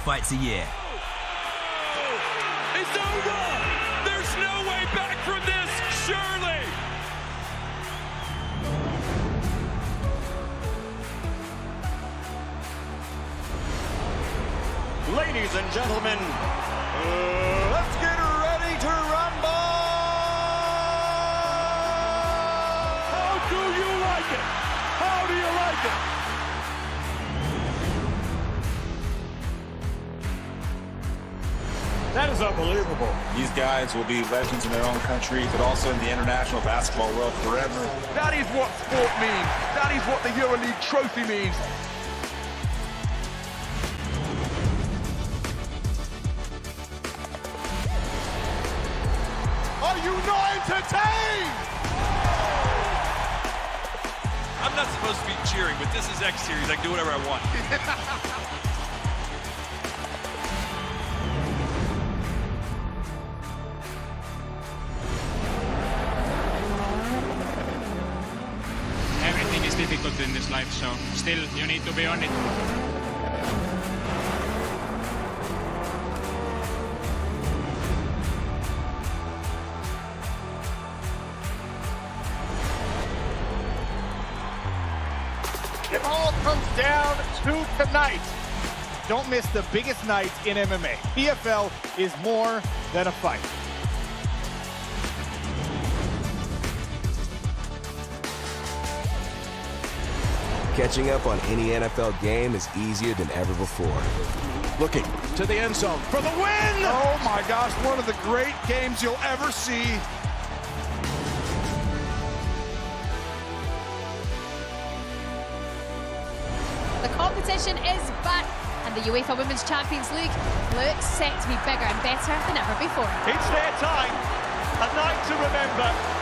fights a year. It's over! There's no way back from this, surely! Ladies and gentlemen, let's get ready to rumble! How do you like it? How do you like it? That is unbelievable. These guys will be legends in their own country, but also in the international basketball world forever. That is what sport means. That is what the EuroLeague trophy means. Are you not entertained? I'm not supposed to be cheering, but this is X Series. I can do whatever I want. Everything is difficult in this life, so still you need to be on it. It all comes down to tonight. Don't miss the biggest night in MMA. PFL is more than a fight. Catching up on any NFL game is easier than ever before. Looking to the end zone for the win! Oh my gosh, one of the great games you'll ever see. The competition is back, and the UEFA Women's Champions League looks set to be bigger and better than ever before. It's their time, a night to remember.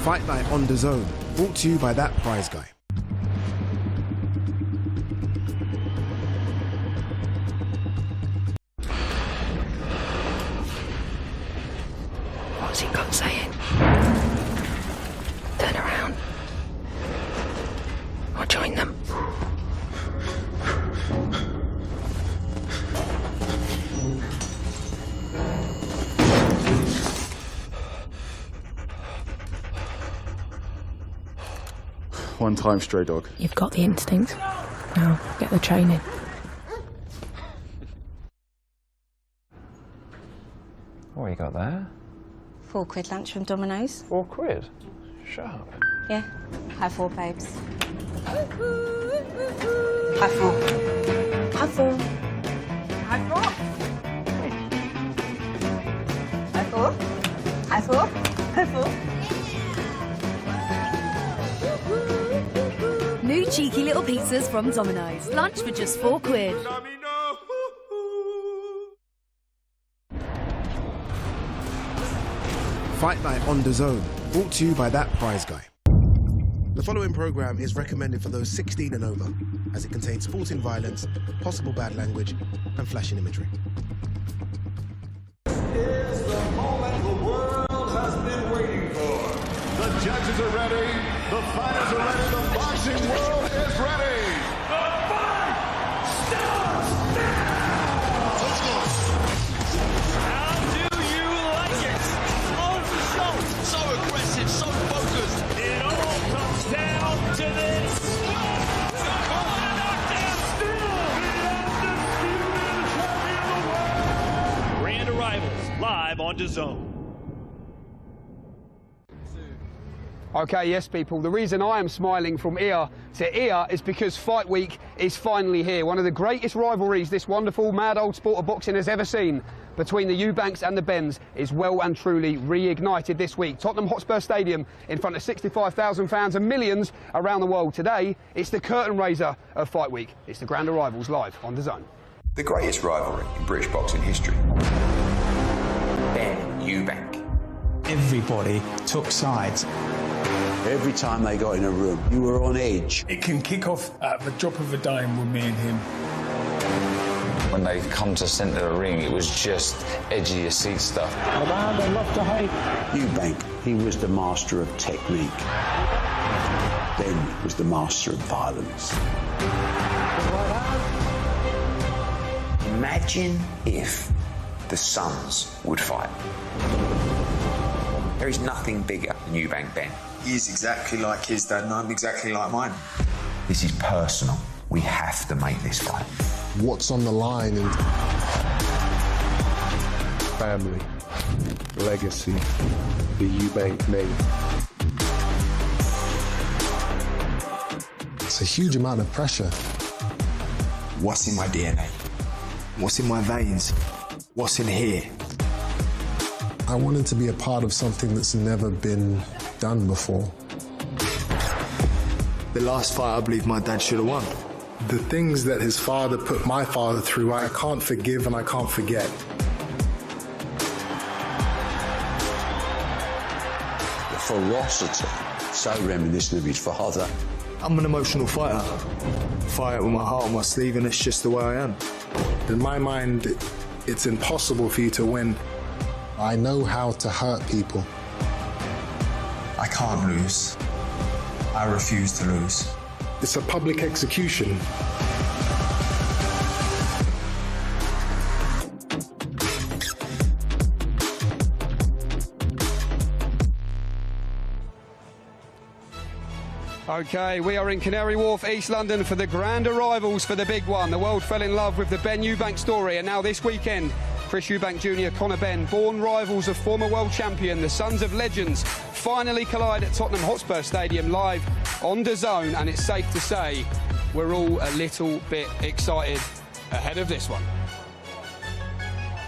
Fight Night on DAZN, brought to you by that prize guy. What's he got saying? Turn around. I'll join them. One time, stray dog. You've got the instinct. Now, get the training. What you got there? £4 lunch from Domino's. £4? Shut up. Yeah. High four, babes. High four. High four. High four. High four. High four. High four. New cheeky little pizzas from Domino's. Lunch for just £4. Fight Night on DAZN, brought to you by that prize guy. The following programme is recommended for those 16 and over, as it contains sporting violence, possible bad language, and flashing imagery. Here's the moment the world has been waiting for. The judges are ready, the fighters are ready, the boxing world is ready. The fight starts now! Let's go. How do you like it? On the show. So aggressive, so focused. It all comes down to this. Conor knockdown. Still the undisputed champion of the world. Grand Arrivals, live on DAZN. Okay, yes, people, the reason I am smiling from ear to ear is because Fight Week is finally here. One of the greatest rivalries this wonderful, mad old sport of boxing has ever seen between the Eubanks and the Benns is well and truly reignited this week. Tottenham Hotspur Stadium in front of 65,000 fans and millions around the world. Today, it's the curtain raiser of Fight Week. It's the Grand Arrivals live on DAZN. The greatest rivalry in British boxing history. Benn, Eubank. Everybody took sides. Every time they got in a room, you were on edge. It can kick off at the drop of a dime with me and him. When they come to centre the ring, it was just edge of your seat stuff. Around and love to hate. Eubank, he was the master of technique. Benn was the master of violence. Imagine if the sons would fight. There is nothing bigger than Eubank Benn. He is exactly like his dad and I'm exactly like mine. This is personal. We have to make this fight. What's on the line in family, legacy, the Eubank name. It's a huge amount of pressure. What's in my DNA? What's in my veins? What's in here? I wanted to be a part of something that's never been done before. The last fight, I believe my dad should have won. The things that his father put my father through, I can't forgive and I can't forget. The ferocity, so reminiscent of his father. I'm an emotional fighter. Fight with my heart on my sleeve, and it's just the way I am. In my mind, it's impossible for you to win. I know how to hurt people. I can't lose. I refuse to lose. It's a public execution. OK, we are in Canary Wharf, East London for the grand arrivals for the big one. The world fell in love with the Benn Eubank story, and now this weekend, Chris Eubank Jr., Conor Benn, born rivals of former world champion, the sons of legends, finally collide at Tottenham Hotspur Stadium live on DAZN, and it's safe to say we're all a little bit excited ahead of this one.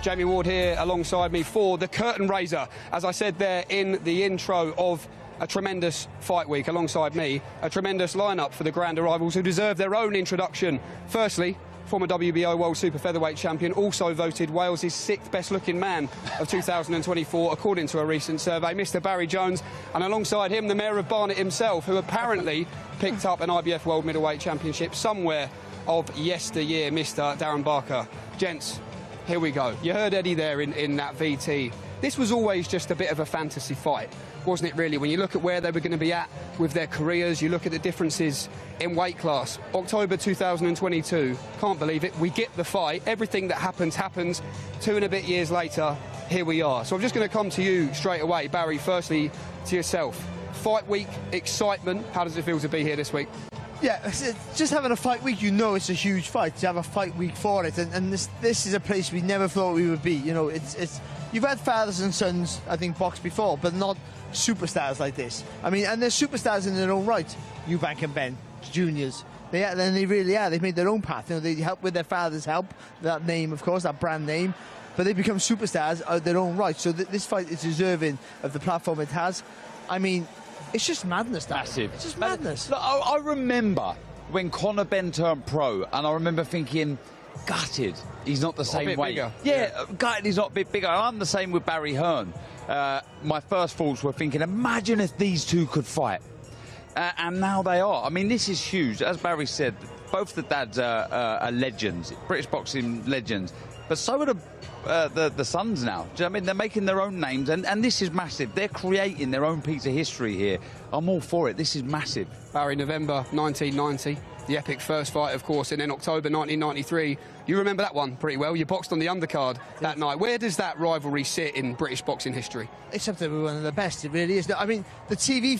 Jamie Ward here alongside me for the curtain raiser, as I said there in the intro of a tremendous fight week. Alongside me, a tremendous lineup for the grand arrivals who deserve their own introduction. Firstly, former WBO World Super Featherweight Champion, also voted Wales' 6th best-looking man of 2024, according to a recent survey, Mr. Barry Jones, and alongside him, the Mayor of Barnet himself, who apparently picked up an IBF World Middleweight Championship somewhere of yesteryear, Mr. Darren Barker. Gents, here we go. You heard Eddie there in that VT. This was always just a bit of a fantasy fight, wasn't it, really? When you look at where they were going to be at with their careers, you look at the differences in weight class. October 2022, can't believe it, we get the fight. Everything that happens, 2 and a bit years later, here we are. So I'm just going to come to you straight away, Barry, firstly to yourself. Fight week, excitement, how does it feel to be here this week? Yeah, just having a fight week, you know it's a huge fight, to have a fight week for it, and this is a place we never thought we would be. You know, it's you've had fathers and sons, I think, box before, but not superstars like this. I mean, and they're superstars in their own right. Eubank and Benn, juniors. They really are. They've made their own path. You know, they help with their father's help, that name, of course, that brand name, but they become superstars of their own right. So this fight is deserving of the platform it has. I mean, it's just madness, massive. It's just madness. Look, I remember when Conor Benn turned pro, and I remember thinking, gutted, he's not the same weight. Yeah, gutted, he's not a bit bigger. I'm the same with Barry Hearn. My first thoughts were thinking, imagine if these two could fight. And now they are. I mean, this is huge. As Barry said, both the dads are legends, British boxing legends. But so are the sons now. Do you know what I mean? They're making their own names, and this is massive. They're creating their own piece of history here. I'm all for it. This is massive. Barry, November 1990, the epic first fight, of course, and then October 1993. You remember that one pretty well. You boxed on the undercard that night. Where does that rivalry sit in British boxing history? It's up to one of the best. It really is. I mean, the TV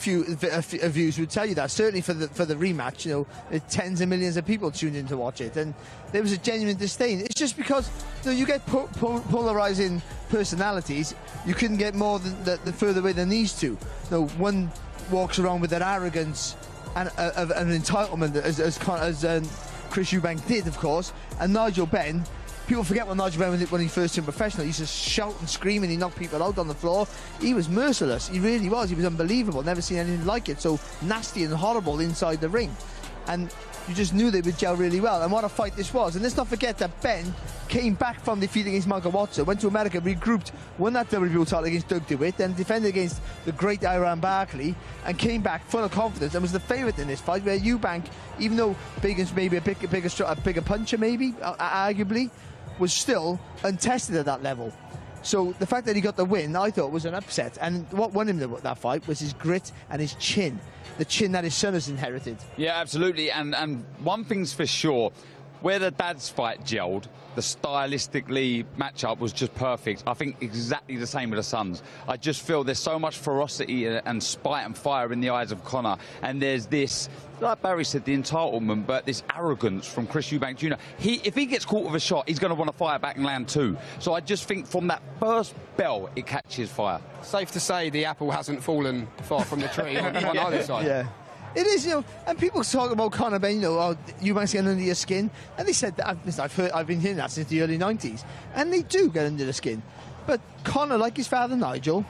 views would tell you that. Certainly for the rematch, you know, tens of millions of people tuned in to watch it, and there was a genuine disdain. It's just because, you know, you get polarising personalities. You couldn't get more than the further away than these two. You know, one walks around with that arrogance and of an entitlement as Chris Eubank did, of course, and Nigel Benn. People forget what Nigel Benn when he first turned professional. He used to shout and scream, and he knocked people out on the floor. He was merciless. He really was. He was unbelievable. Never seen anything like it. So nasty and horrible inside the ring. And you just knew they would gel really well. And what a fight this was. And let's not forget that Benn came back from defeat against Michael Watson, went to America, regrouped, won that WBO title against Doug DeWitt, then defended against the great Iran Barkley, and came back full of confidence and was the favourite in this fight, where Eubank, even though Biggins maybe a bigger puncher, maybe, arguably, was still untested at that level. So the fact that he got the win, I thought, was an upset. And what won him that fight was his grit and his chin, the chin that his son has inherited. Yeah, absolutely. And one thing's for sure, where the dad's fight gelled, the stylistically matchup was just perfect. I think exactly the same with the sons. I just feel there's so much ferocity and spite and fire in the eyes of Conor, and there's this, like Barry said, the entitlement, but this arrogance from Chris Eubank Jr. If he gets caught with a shot, he's going to want to fire back and land too. So I just think from that first bell, it catches fire. Safe to say the apple hasn't fallen far from the tree on either side. Yeah. It is, you know, and people talk about Conor Benn, you know, oh, Eubank's getting under your skin, and they said that, I've been hearing that since the early 90s, and they do get under the skin. But Conor, like his father Nigel,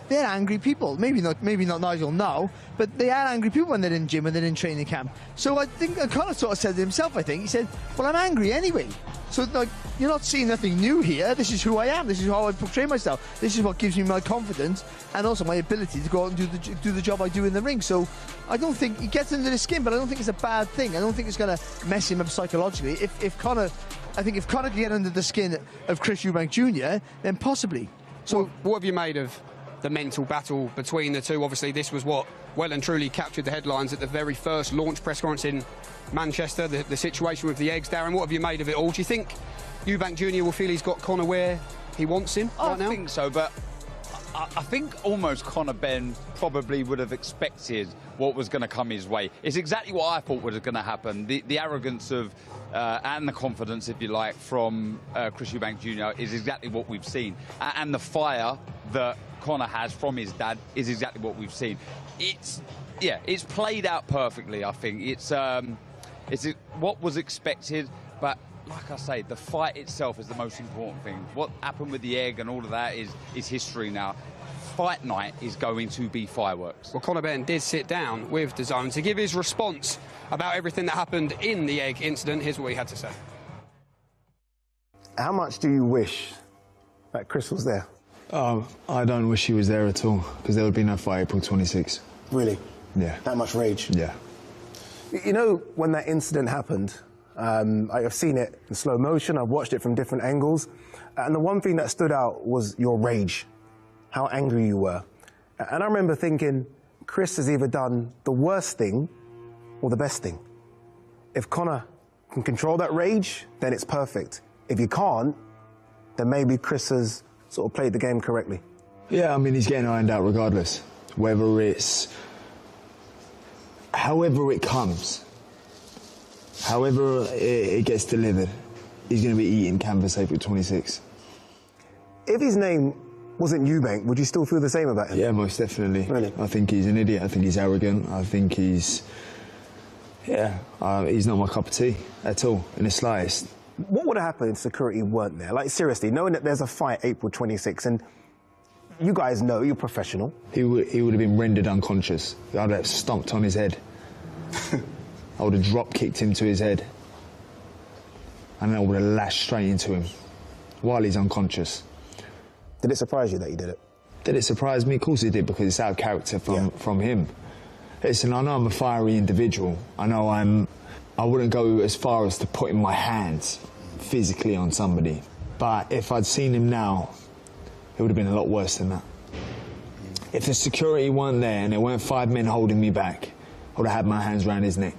they're angry people. Maybe not Nigel now, but they are angry people when they're in gym, when they're in training camp. So I think Conor sort of said to himself, I think, he said, well, I'm angry anyway. So, like, you're not seeing nothing new here. This is who I am. This is how I portray myself. This is what gives me my confidence and also my ability to go out and do the job I do in the ring. So I don't think he gets under the skin, but I don't think it's a bad thing. I don't think it's going to mess him up psychologically. If Conor can get under the skin of Chris Eubank Jr., then possibly. So what have you made of the mental battle between the two? Obviously, this was what well and truly captured the headlines at the very first launch press conference in Manchester, the situation with the eggs. Darren, what have you made of it all? Do you think Eubank Jr. will feel he's got Conor where he wants him right now? I think so, but I think almost Conor Benn probably would have expected what was going to come his way. It's exactly what I thought was going to happen. The arrogance of and the confidence, if you like, from Chris Eubank Jr. is exactly what we've seen. And the fire that Conor has from his dad is exactly what we've seen. It's played out perfectly, I think. It's what was expected, but like I say, the fight itself is the most important thing. What happened with the egg and all of that is history now. Fight night is going to be fireworks. Well, Conor Benn did sit down with DAZN to give his response about everything that happened in the egg incident. Here's what he had to say. How much do you wish that Chris was there? I don't wish he was there at all, because there would be no fight April 26. Really? Yeah. That much rage? Yeah. You know, when that incident happened, I've seen it in slow motion, I've watched it from different angles, and the one thing that stood out was your rage, how angry you were. And I remember thinking, Chris has either done the worst thing or the best thing. If Conor can control that rage, then it's perfect. If he can't, then maybe Chris has sort of played the game correctly. Yeah, I mean, he's getting ironed out regardless. Whether it's... however it comes, however it gets delivered, he's going to be eating canvas April 26. If his name wasn't Eubank, would you still feel the same about him? Yeah, most definitely. Really? I think he's an idiot. I think he's arrogant. I think he's... yeah, he's not my cup of tea at all, in the slightest. What would have happened if security weren't there? Like, seriously, knowing that there's a fight April 26, and you guys know, you're professional. He would have been rendered unconscious. I'd have stomped on his head. I would have drop-kicked him to his head. And then I would have lashed straight into him while he's unconscious. Did it surprise you that he did it? Did it surprise me? Of course it did, because it's out of character from him. Listen, I know I'm a fiery individual. I know I wouldn't go as far as to putting my hands physically on somebody. But if I'd seen him now, it would have been a lot worse than that. If the security weren't there and there weren't 5 men holding me back, I would have had my hands around his neck.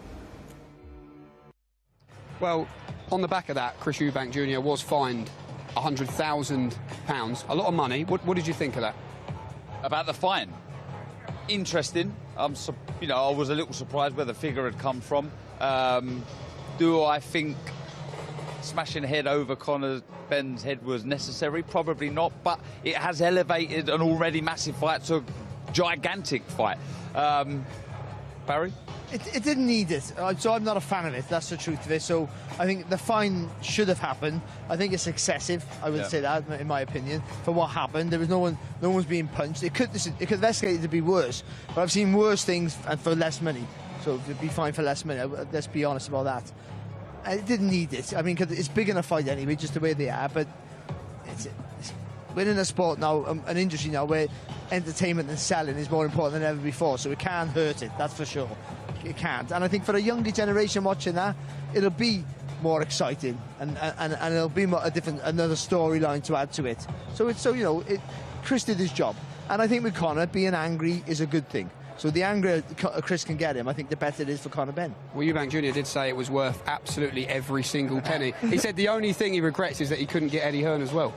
Well, on the back of that, Chris Eubank Jr. was fined £100,000. A lot of money. What did you think of that? About the fine? Interesting. I was a little surprised where the figure had come from. Do I think smashing a head over Conor Benn's head was necessary? Probably not, but it has elevated an already massive fight to a gigantic fight. Barry? It didn't need it, so I'm not a fan of it. That's the truth of it. So I think the fine should have happened. I think it's excessive. I would say that, in my opinion, for what happened. There was no one's being punched. It could have escalated to be worse, but I've seen worse things and for less money. So it'd be fine for less money. Let's be honest about that. And it didn't need it. I mean, 'cause it's big enough fight anyway, just the way they are. But we're in a sport now, an industry now, where entertainment and selling is more important than ever before. So it can't hurt it, that's for sure. It can't. And I think for a younger generation watching that, it'll be more exciting, and it'll be another storyline to add to it. So Chris did his job, and I think with Conor, being angry is a good thing. So the angrier Chris can get him, I think the better it is for Conor Benn. Well, Eubank Jr. did say it was worth absolutely every single penny. He said the only thing he regrets is that he couldn't get Eddie Hearn as well.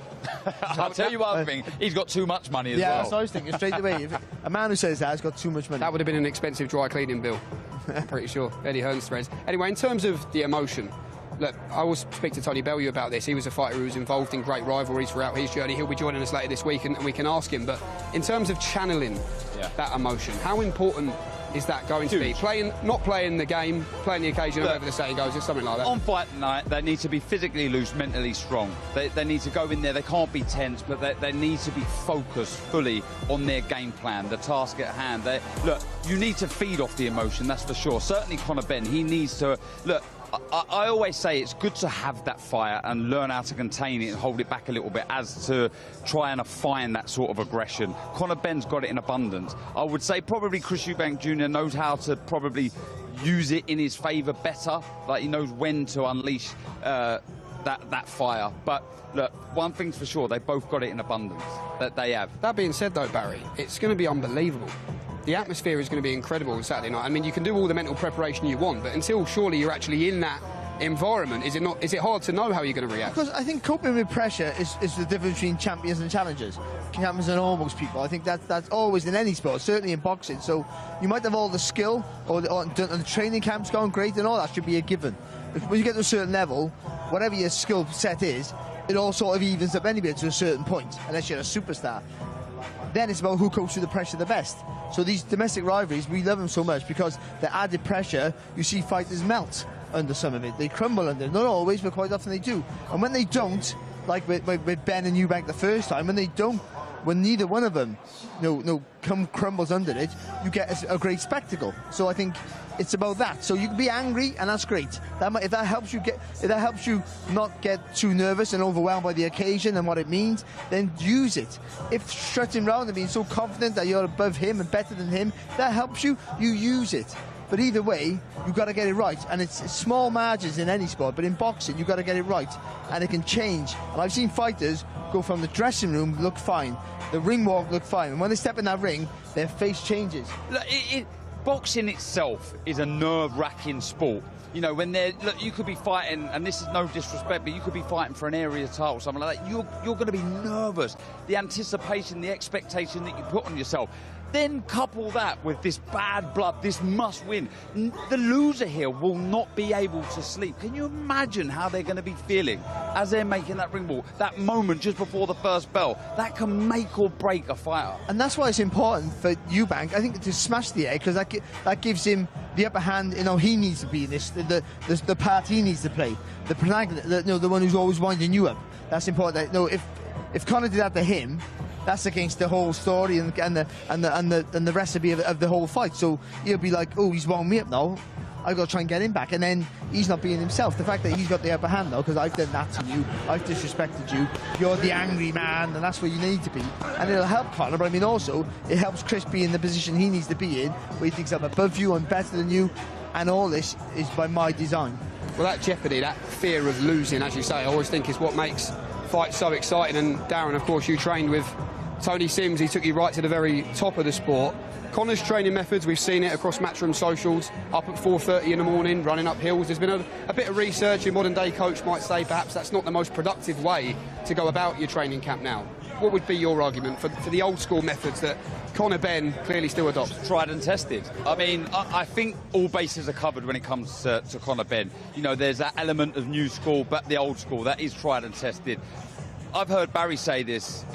I'll tell you one thing, he's got too much money as well. Yeah, that's what I was thinking straight away. A man who says that has got too much money. That would have been an expensive dry cleaning bill. I'm pretty sure. Eddie Hearn's threads. Anyway, in terms of the emotion, look, I will speak to Tony Bellew about this. He was a fighter who was involved in great rivalries throughout his journey. He'll be joining us later this week, and we can ask him. But in terms of channeling that emotion, how important is that going to be? Not playing the game, playing the occasion, whatever the saying goes, or something like that. On fight night, they need to be physically loose, mentally strong. They need to go in there, they can't be tense, but they need to be focused fully on their game plan, the task at hand. Look, you need to feed off the emotion, that's for sure. Certainly Conor Benn, he needs to... Look, I always say it's good to have that fire and learn how to contain it and hold it back a little bit, as to try and find that sort of aggression. Conor Benn's got it in abundance. I would say probably Chris Eubank Jr. knows how to probably use it in his favour better. Like, he knows when to unleash that fire. But look, one thing's for sure, they both got it in abundance, that they have. That being said though, Barry, it's going to be unbelievable. The atmosphere is going to be incredible on Saturday night. I mean, you can do all the mental preparation you want, but until surely you're actually in that environment, is it hard to know how you're going to react? Because I think coping with pressure is the difference between champions and challengers. Champions and almost people. I think that's always in any sport, certainly in boxing. So you might have all the skill, and the training camp's going great, and all that should be a given. When you get to a certain level, whatever your skill set is, it all sort of evens up anyway to a certain point, unless you're a superstar. Then it's about who copes with the pressure the best. So these domestic rivalries, we love them so much because the added pressure, you see fighters melt under some of it. They crumble under it. Not always, but quite often they do. And when they don't, like with Benn and Eubank the first time, when neither one of them crumbles under it, you get a great spectacle. So I think it's about that. So you can be angry, and that's great. If that helps you not get too nervous and overwhelmed by the occasion and what it means, then use it. If strutting around and being so confident that you're above him and better than him, that helps you, you use it. But either way, you've got to get it right. And it's small margins in any sport, but in boxing, you've got to get it right. And it can change. And I've seen fighters go from the dressing room, look fine, the ring walk, look fine. And when they step in that ring, their face changes. Look, boxing itself is a nerve-wracking sport. You know, when you could be fighting, and this is no disrespect, but you could be fighting for an area title, something like that. You're going to be nervous. The anticipation, the expectation that you put on yourself. Then couple that with this bad blood, this must win. The loser here will not be able to sleep. Can you imagine how they're going to be feeling as they're making that ring walk? That moment just before the first bell, that can make or break a fighter. And that's why it's important for Eubank, I think, to smash the egg, because that gives him the upper hand. You know, he needs to be in this, the part he needs to play, the one who's always winding you up. That's important. If Conor did that to him, that's against the whole story and the recipe of the whole fight. So he'll be like, oh, he's wound me up now, I've got to try and get him back. And then he's not being himself. The fact that he's got the upper hand now, because I've done that to you, I've disrespected you, you're the angry man, and that's where you need to be. And it'll help Conor, but I mean also, it helps Chris be in the position he needs to be in, where he thinks I'm above you, I'm better than you, and all this is by my design. Well, that jeopardy, that fear of losing, as you say, I always think is what makes fights so exciting. And Darren, of course, you trained with Tony Sims. He took you right to the very top of the sport. Conor's training methods, we've seen it across Matchroom socials, up at 4:30 in the morning, running up hills. There's been a bit of research. Your modern day coach might say perhaps that's not the most productive way to go about your training camp now. What would be your argument for the old school methods that Conor Benn clearly still adopts? Tried and tested. I mean, I think all bases are covered when it comes to Conor Benn. You know, there's that element of new school, but the old school, that is tried and tested. I've heard Barry say this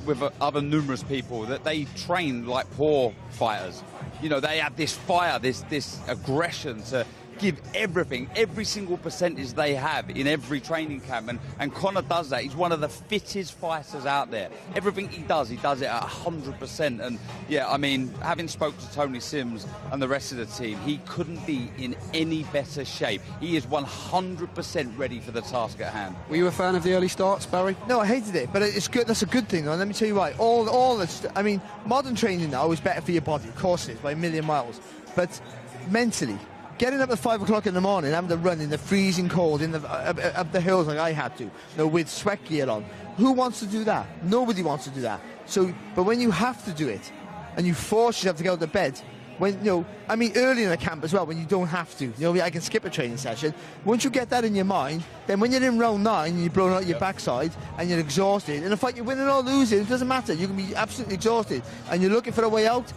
with other numerous people, that they train like poor fighters. You know, they have this fire, this aggression to give everything, every single percentage they have in every training camp, and Conor does that. He's one of the fittest fighters out there. Everything he does it at 100%. And yeah, I mean, having spoke to Tony Sims and the rest of the team, he couldn't be in any better shape. He is 100% ready for the task at hand. Were you a fan of the early starts, Barry? No, I hated it, but it's good. That's a good thing, though. And let me tell you why. All this, I mean, modern training now is better for your body. Of course it is, by a million miles. But mentally, getting up at 5 o'clock in the morning, having to run in the freezing cold up the hills like I had to, with sweat gear on. Who wants to do that? Nobody wants to do that. So, but when you have to do it, and you force yourself to go to bed, when I mean, early in the camp as well, when you don't have to, I can skip a training session. Once you get that in your mind, then when you're in round 9 and you're blowing out your backside and you're exhausted, in a fight you're winning or losing, it doesn't matter. You can be absolutely exhausted, and you're looking for a way out.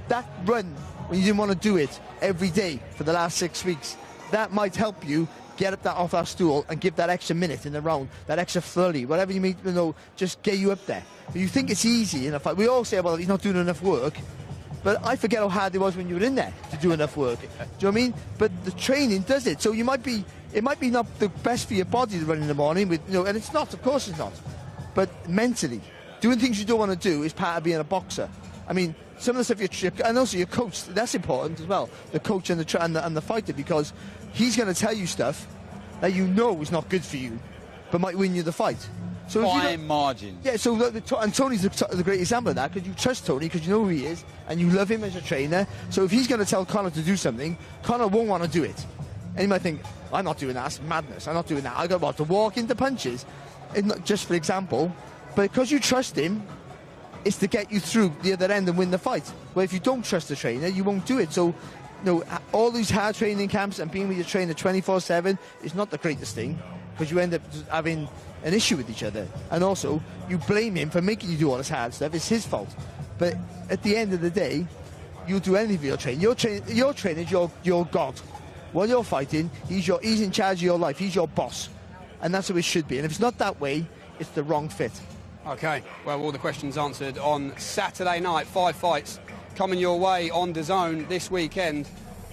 That run, when you didn't want to do it every day for the last 6 weeks, that might help you get up off that stool and give that extra minute in the round, that extra flurry, whatever you mean, just get you up there. But you think it's easy in a fight. We all say, well, he's not doing enough work, but I forget how hard it was when you were in there to do enough work. Do you know what I mean? But the training does it. So it might be not the best for your body to run in the morning, and it's not, of course it's not. But mentally, doing things you don't want to do is part of being a boxer. I mean, some of the stuff and also your coach, that's important as well, the coach and the fighter, because he's going to tell you stuff that you know is not good for you, but might win you the fight. So fine margins. Yeah, so and Tony's the great example of that, because you trust Tony, because you know who he is, and you love him as a trainer. So if he's going to tell Conor to do something, Conor won't want to do it. And he might think, I'm not doing that, that's madness, I'm not doing that. I got to walk into punches, just for example, but because you trust him, it's to get you through the other end and win the fight. Well, if you don't trust the trainer, you won't do it. So, all these hard training camps and being with your trainer 24/7 is not the greatest thing, because you end up having an issue with each other. And also, you blame him for making you do all this hard stuff. It's his fault. But at the end of the day, you'll do anything for your trainer. Your trainer is your God. While you're fighting, he's in charge of your life. He's your boss. And that's how it should be. And if it's not that way, it's the wrong fit. OK, well, all the questions answered on Saturday night. 5 fights coming your way on DAZN this weekend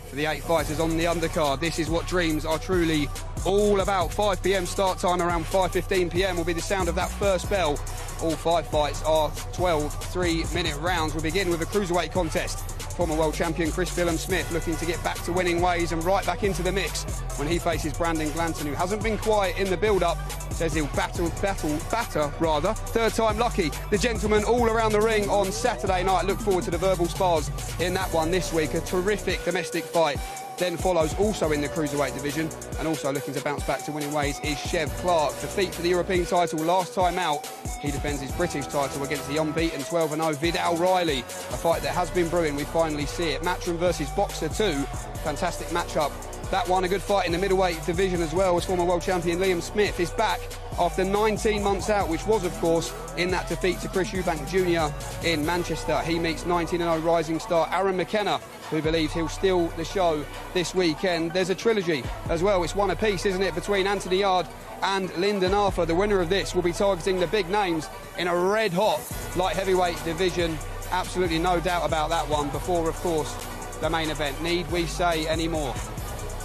for the 8 fighters on the undercard. This is what dreams are truly all about. 5 p.m. start time, around 5:15 p.m. will be the sound of that first bell. All 5 fights are 12 3-minute rounds. We'll begin with a cruiserweight contest. Former world champion Chris Smith looking to get back to winning ways and right back into the mix when he faces Brandon Glanton, who hasn't been quiet in the build-up. Says he'll batter. Third time lucky. The gentlemen all around the ring on Saturday night. Look forward to the verbal spars in that one this week. A terrific domestic fight then follows also in the cruiserweight division, and also looking to bounce back to winning ways is Chev Clark. Defeat for the European title last time out. He defends his British title against the unbeaten 12-0 Vidal Riley. A fight that has been brewing, we finally see it. Matchroom versus Boxer 2. Fantastic matchup. That one, a good fight in the middleweight division as well, as former world champion Liam Smith is back after 19 months out, which was, of course, in that defeat to Chris Eubank Jr. in Manchester. He meets 19-0 rising star Aaron McKenna, who believes he'll steal the show this weekend. There's a trilogy as well. It's one apiece, isn't it, between Anthony Yard and Lyndon Arthur. The winner of this will be targeting the big names in a red-hot light heavyweight division. Absolutely no doubt about that one. Before, of course, the main event. Need we say any more?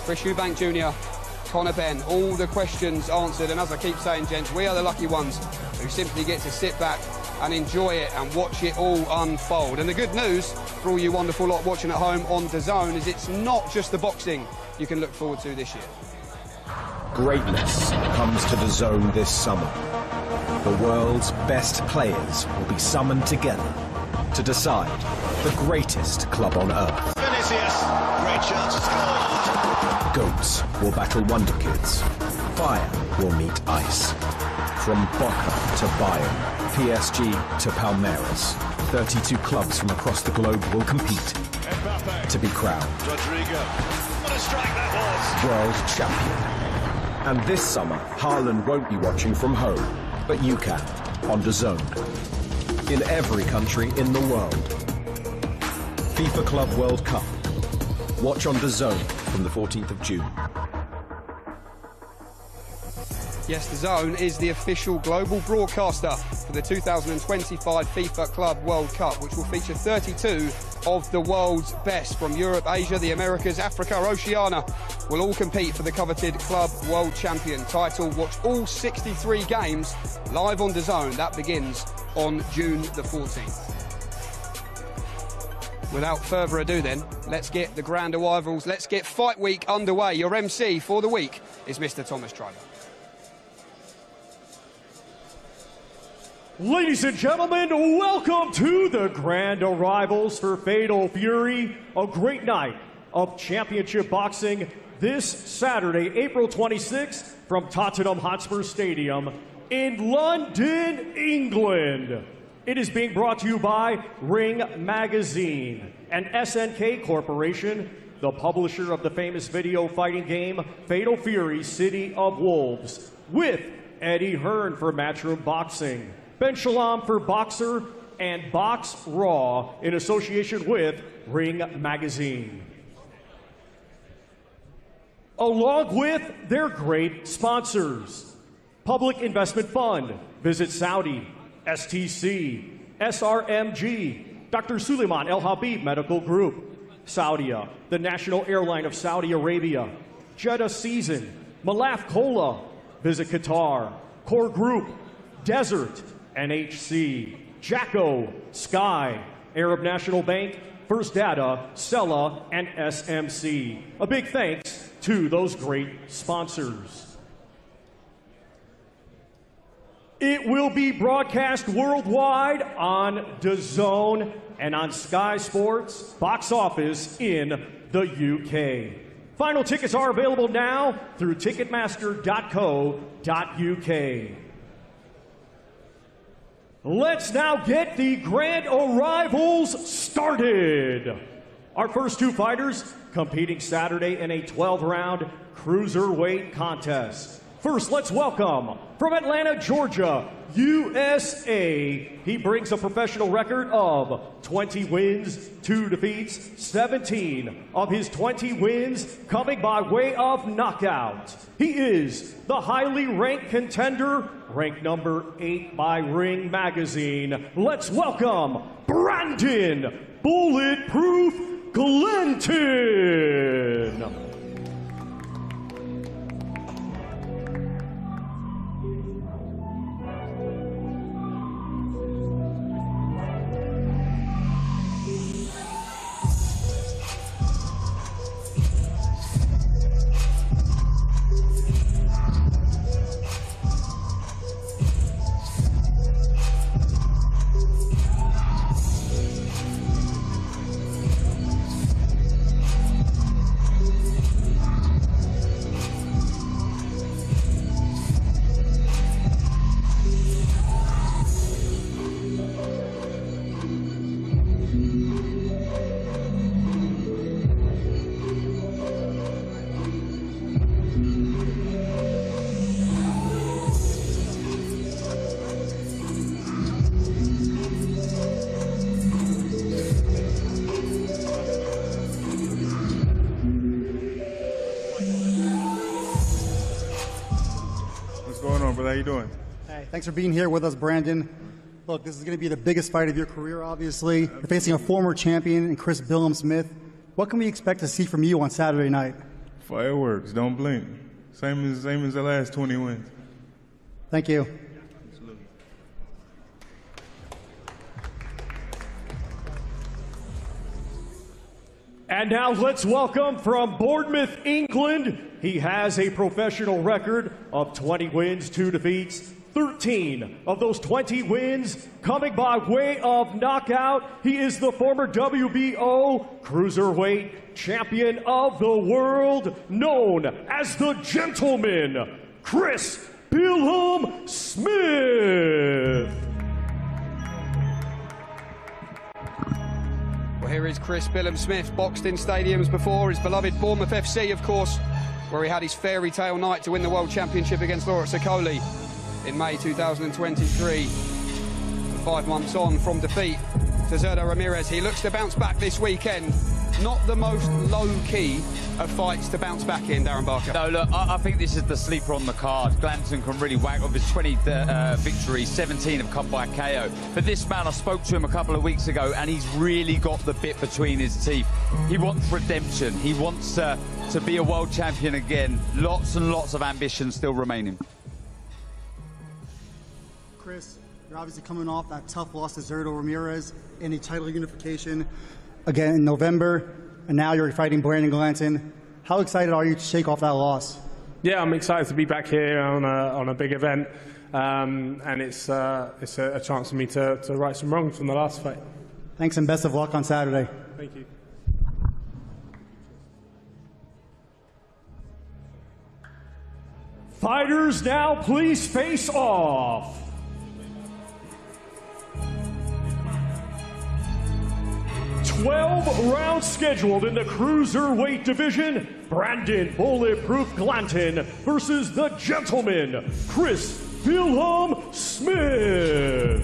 Chris Eubank Jr., Conor Benn, all the questions answered. And as I keep saying, gents, we are the lucky ones who simply get to sit back and enjoy it and watch it all unfold. And the good news for all you wonderful lot watching at home on DAZN is it's not just the boxing you can look forward to this year. Greatness comes to DAZN this summer. The world's best players will be summoned together to decide the greatest club on earth. Vinicius, great chance to score. Goats will battle Wonder Kids. Fire will meet ice. From Boca to Bayern, PSG to Palmeiras, 32 clubs from across the globe will compete to be crowned Rodrigo, what a strike that was! world champion. And this summer, Haaland won't be watching from home, but you can, on DAZN. In every country in the world. FIFA Club World Cup. Watch on DAZN from the 14th of June. Yes, DAZN is the official global broadcaster for the 2025 FIFA Club World Cup, which will feature 32 of the world's best from Europe, Asia, the Americas, Africa, Oceania will all compete for the coveted Club World Champion title. Watch all 63 games live on DAZN. That begins on June the 14th. Without further ado then, let's get the grand arrivals. Let's get Fight Week underway. Your MC for the week is Mr. Thomas Triber. Ladies and gentlemen, welcome to the grand arrivals for Fatal Fury. A great night of championship boxing this Saturday, April 26th, from Tottenham Hotspur Stadium in London, England. It is being brought to you by Ring Magazine and SNK Corporation, the publisher of the famous video fighting game Fatal Fury City of Wolves, with Eddie Hearn for Matchroom Boxing, Ben Shalom for Boxer, and Box Raw in association with Ring Magazine. Along with their great sponsors, Public Investment Fund, Visit Saudi, STC, SRMG, Dr. Suleiman El Habib Medical Group, Saudia, the national airline of Saudi Arabia, Jeddah Season, Malaf Cola, Visit Qatar, Core Group, Desert, NHC, Jacko, Sky, Arab National Bank, First Data, Sella, and SMC. A big thanks to those great sponsors. It will be broadcast worldwide on DAZN and on Sky Sports Box Office in the UK. Final tickets are available now through ticketmaster.co.uk. Let's now get the grand arrivals started. Our first two fighters competing Saturday in a 12-round cruiserweight contest. First, let's welcome from Atlanta, Georgia, USA. He brings a professional record of 20 wins, 2 defeats, 17 of his 20 wins coming by way of knockout. He is the highly ranked contender, ranked number 8 by Ring Magazine. Let's welcome Brandon Bulletproof Glenton. How you doing? Hey, thanks for being here with us, Brandon. Look, this is going to be the biggest fight of your career, obviously. You're facing a former champion in Chris Billam-Smith. What can we expect to see from you on Saturday night? Fireworks, don't blink. Same as the last 20 wins. Thank you. Absolutely. And now let's welcome from Bournemouth, England. He has a professional record of 20 wins, 2 defeats, 13 of those 20 wins coming by way of knockout. He is the former WBO Cruiserweight Champion of the World, known as the Gentleman, Chris Billam-Smith. Well, here is Chris Billam-Smith, boxed in stadiums before, his beloved Bournemouth FC, of course, where he had his fairy tale night to win the World Championship against Laurent Sokoli in May 2023. 5 months on from defeat to Zerda Ramirez, he looks to bounce back this weekend not the most low-key of fights to bounce back in, Darren Barker. No, look, I think this is the sleeper on the card. Glanton can really whack. Of his 20 victories, 17 have come by KO. But this man, I spoke to him a couple of weeks ago, and he's really got the bit between his teeth. He wants redemption. He wants to be a world champion again. Lots and lots of ambition still remaining. Chris, you're obviously coming off that tough loss to Zurdo Ramirez in a title unification again in November, and now you're fighting Brandon Glanton. How excited are you to shake off that loss? Yeah, I'm excited to be back here on a big event, and it's a chance for me to right some wrongs from the last fight. Thanks and best of luck on Saturday. Thank you. Fighters now please face off. "12 rounds scheduled in the cruiserweight division. Brandon Bulletproof Glanton versus the gentleman, Chris Wilhelm Smith.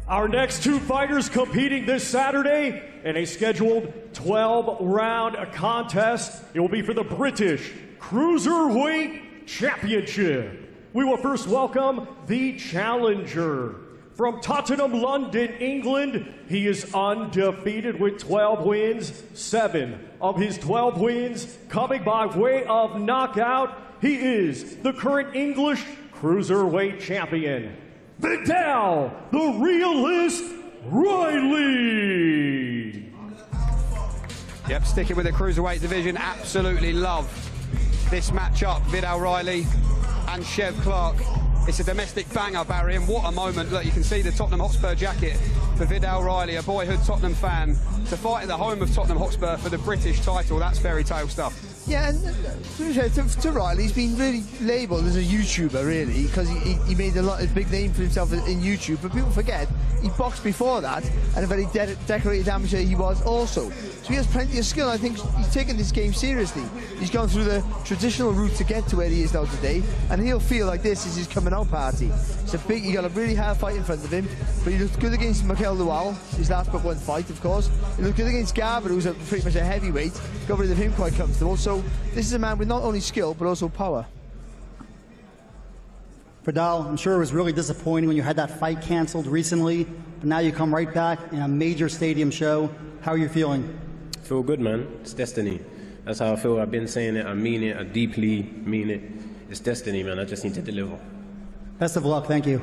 Our next two fighters competing this Saturday in a scheduled 12-round contest. It will be for the British Cruiserweight Championship. We will first welcome the challenger. From Tottenham, London, England, he is undefeated with 12 wins, 7 of his 12 wins coming by way of knockout. He is the current English Cruiserweight Champion, Vidal, the Realist Riley. Yep, sticking with the cruiserweight division, absolutely love this matchup, Vidal Riley and Chev Clark. It's a domestic banger, Barry, and what a moment. Look, you can see the Tottenham Hotspur jacket for Vidal Riley, a boyhood Tottenham fan, to fight at the home of Tottenham Hotspur for the British title. That's fairy tale stuff. Yeah, and to Riley, he's been really labelled as a YouTuber, really, because he made a big name for himself in YouTube. But people forget he boxed before that, and a very decorated amateur he was also. So he has plenty of skill. I think he's taken this game seriously. He's gone through the traditional route to get to where he is now today, and he'll feel like this is his coming out party. It's a big. He got a really hard fight in front of him, but he looked good against Mikel Lawal, his last but one fight, of course. He looked good against Garber, who's pretty much a heavyweight. Got rid of him quite comfortable. So this is a man with not only skill but also power. Vidal, I'm sure it was really disappointing when you had that fight canceled recently, but now you come right back in a major stadium show. How are you feeling? I feel good, man. It's destiny. That's how I feel. I've been saying it. I mean it. I deeply mean it. It's destiny, man. I just need to deliver. Best of luck. Thank you.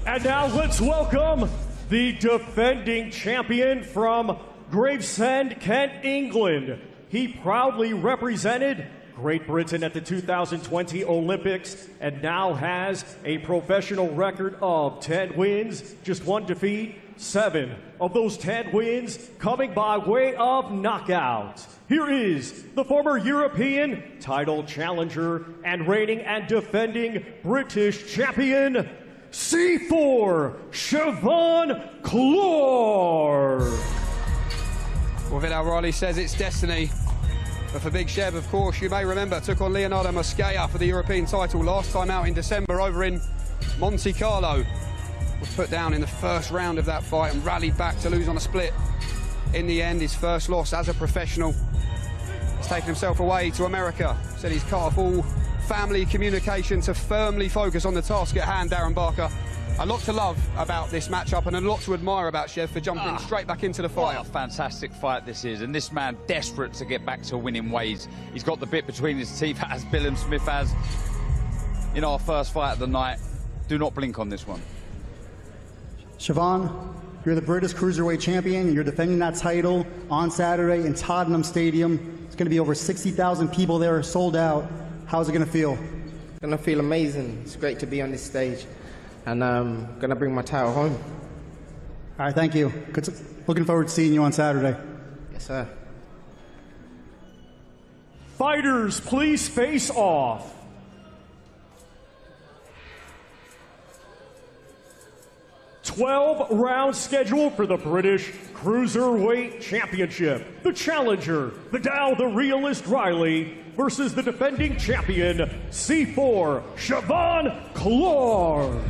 And now let's welcome the defending champion from Gravesend, Kent, England. He proudly represented Great Britain at the 2020 Olympics and now has a professional record of 10 wins, just 1 defeat, 7 of those 10 wins coming by way of knockout. Here is the former European title challenger and reigning and defending British champion, C4 Siobhan Clark. Well, Vidal Riley says it's destiny. But for Big Chev, of course, you may remember, took on Leonardo Mosquera for the European title last time out in December over in Monte Carlo. Was put down in the first round of that fight and rallied back to lose on a split. In the end, his first loss as a professional. He's taken himself away to America. Said he's cut off all family communication to firmly focus on the task at hand, Darren Barker. A lot to love about this matchup and a lot to admire about Chev for jumping straight back into the fight. What a fantastic fight this is, and this man desperate to get back to winning ways. He's got the bit between his teeth, as Wilhelm Smith has in our first fight of the night. Do not blink on this one. Siobhan, you're the British Cruiserweight Champion. You're defending that title on Saturday in Tottenham Stadium. It's going to be over 60,000 people there, sold out. How's it going to feel? Gonna feel amazing. It's great to be on this stage, and gonna bring my title home. All right, thank you. Looking forward to seeing you on Saturday. Yes, sir. Fighters, please face off. Round schedule for the British Cruiserweight Championship. The challenger, the Dow the Realist Riley, versus the defending champion, C4 Siobhan Clark.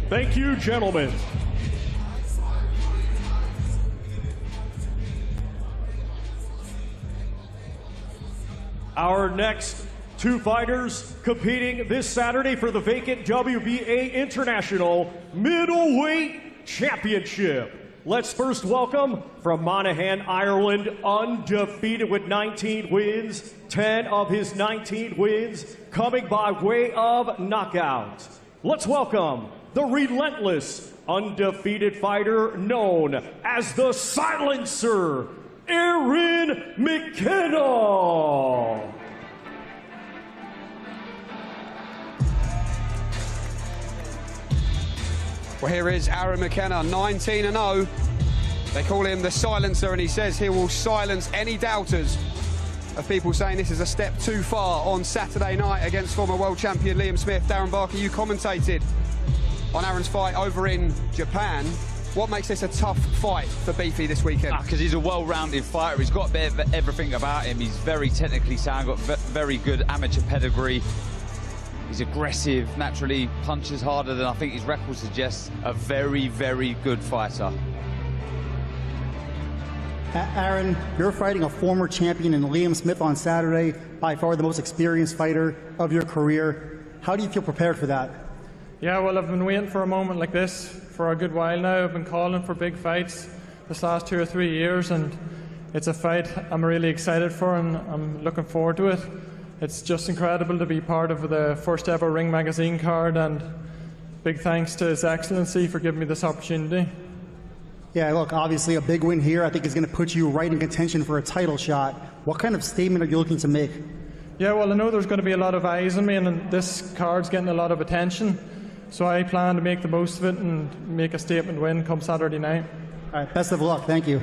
Thank you, gentlemen. Our next two fighters competing this Saturday for the vacant WBA International Middleweight Championship. Let's first welcome from Monaghan, Ireland, undefeated with 19 wins, 10 of his 19 wins coming by way of knockout. Let's welcome the relentless, undefeated fighter known as the Silencer, Aaron McKenna. Well, here is Aaron McKenna, 19-0. They call him the Silencer, and he says he will silence any doubters of people saying this is a step too far on Saturday night against former world champion Liam Smith. Darren Barker, you commentated on Aaron's fight over in Japan. What makes this a tough fight for Beefy this weekend? Because he's a well-rounded fighter. He's got a bit of everything about him. He's very technically sound, got very good amateur pedigree. He's aggressive, naturally punches harder than I think his record suggests. A very, very good fighter. Aaron, you're fighting a former champion in Liam Smith on Saturday, by far the most experienced fighter of your career. How do you feel prepared for that? Yeah, well, I've been waiting for a moment like this for a good while now. I've been calling for big fights this last 2 or 3 years, and it's a fight I'm really excited for, and I'm looking forward to it. It's just incredible to be part of the first ever Ring Magazine card, and big thanks to His Excellency for giving me this opportunity. Yeah, look, obviously a big win here I think is going to put you right in contention for a title shot. What kind of statement are you looking to make? Yeah, well, I know there's going to be a lot of eyes on me, and this card's getting a lot of attention. So I plan to make the most of it and make a statement win come Saturday night. All right, best of luck. Thank you.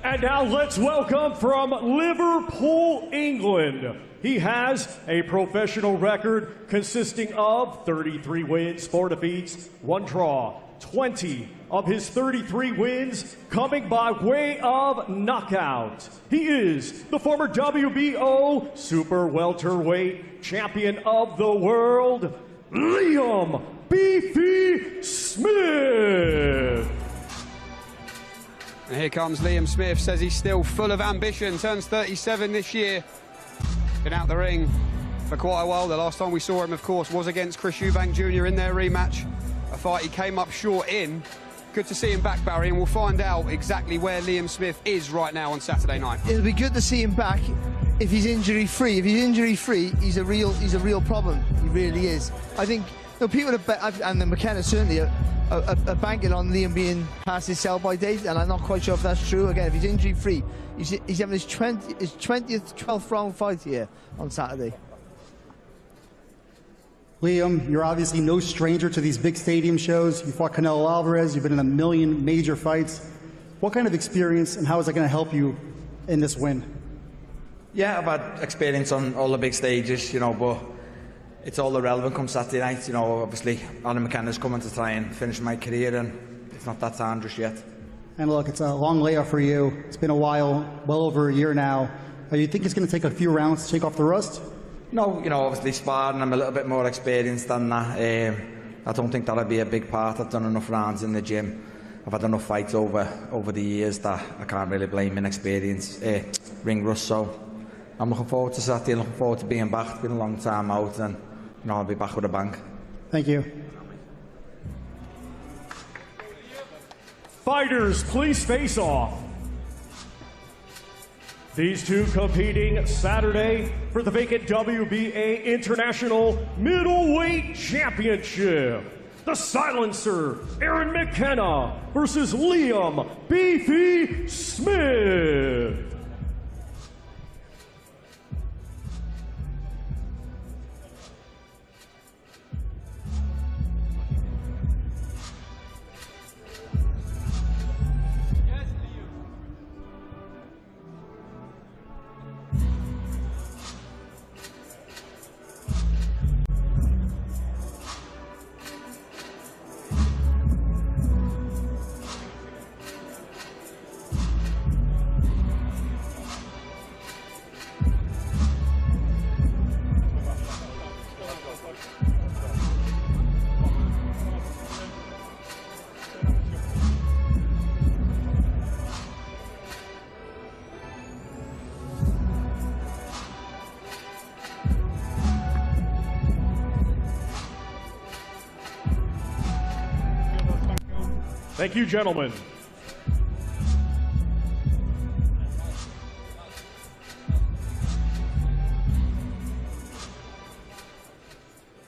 And now let's welcome from Liverpool, England. He has a professional record consisting of 33 wins, 4 defeats, 1 draw, 20 of his 33 wins coming by way of knockout. He is the former WBO super welterweight champion of the world, Liam Beefy Smith. And here comes Liam Smith, says he's still full of ambition, turns 37 this year. Been out the ring for quite a while. The last time we saw him, of course, was against Chris Eubank Jr. in their rematch, a fight he came up short in. Good to see him back, Barry, and we'll find out exactly where Liam Smith is right now on Saturday night. It'll be good to see him back if he's injury-free. If he's injury-free, he's a real problem. He really is. I think people have, and the McKenna certainly are banking on Liam being past his sell-by date, and I'm not quite sure if that's true. Again, if he's injury-free, he's having his 20th, 12th round fight here on Saturday. Liam, you're obviously no stranger to these big stadium shows. You fought Canelo Alvarez. You've been in a million major fights. What kind of experience and how is that going to help you in this win? Yeah, I've had experience on all the big stages, but it's all irrelevant come Saturday night. Obviously, Aaron McKenna's coming to try and finish my career, and it's not that time just yet. And look, it's a long layoff for you. It's been a while, well over a year now. Do you think it's going to take a few rounds to shake off the rust? No, obviously sparring, I'm a little bit more experienced than that. I don't think that'll be a big part. I've done enough rounds in the gym. I've had enough fights over the years that I can't really blame inexperience, ring rust. So I'm looking forward to Saturday, looking forward to being back. It's been a long time out, and I'll be back with a bang. Thank you. Fighters, please face off. These two competing Saturday for the vacant WBA International Middleweight Championship. The Silencer, Aaron McKenna versus Liam Beefy Smith. Thank you, gentlemen.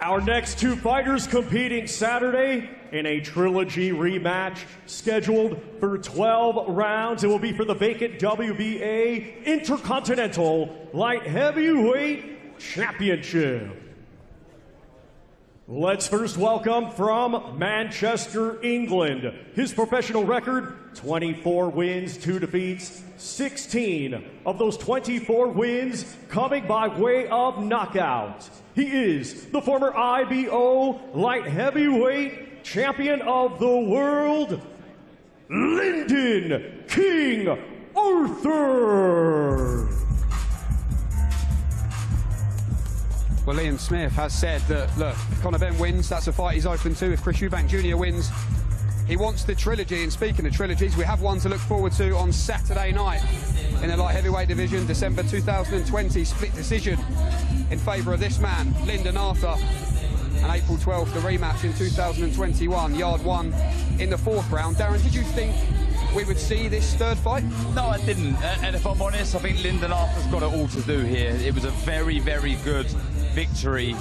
Our next two fighters competing Saturday in a trilogy rematch scheduled for 12 rounds. It will be for the vacant WBA Intercontinental Light Heavyweight Championship. Let's first welcome from Manchester, England. His professional record, 24 wins, 2 defeats, 16 of those 24 wins coming by way of knockout. He is the former IBO Light Heavyweight Champion of the World, Lyndon King Arthur. Well, Liam Smith has said that, look, if Conor Benn wins, that's a fight he's open to. If Chris Eubank Jr. wins, he wants the trilogy. And speaking of trilogies, we have one to look forward to on Saturday night in the light heavyweight division, December 2020, split decision in favour of this man, Lyndon Arthur. And April 12th, the rematch in 2021, yard one in the 4th round. Darren, did you think we would see this third fight? No, I didn't. And if I'm honest, I think Lyndon Arthur's got it all to do here. It was a very, very good victory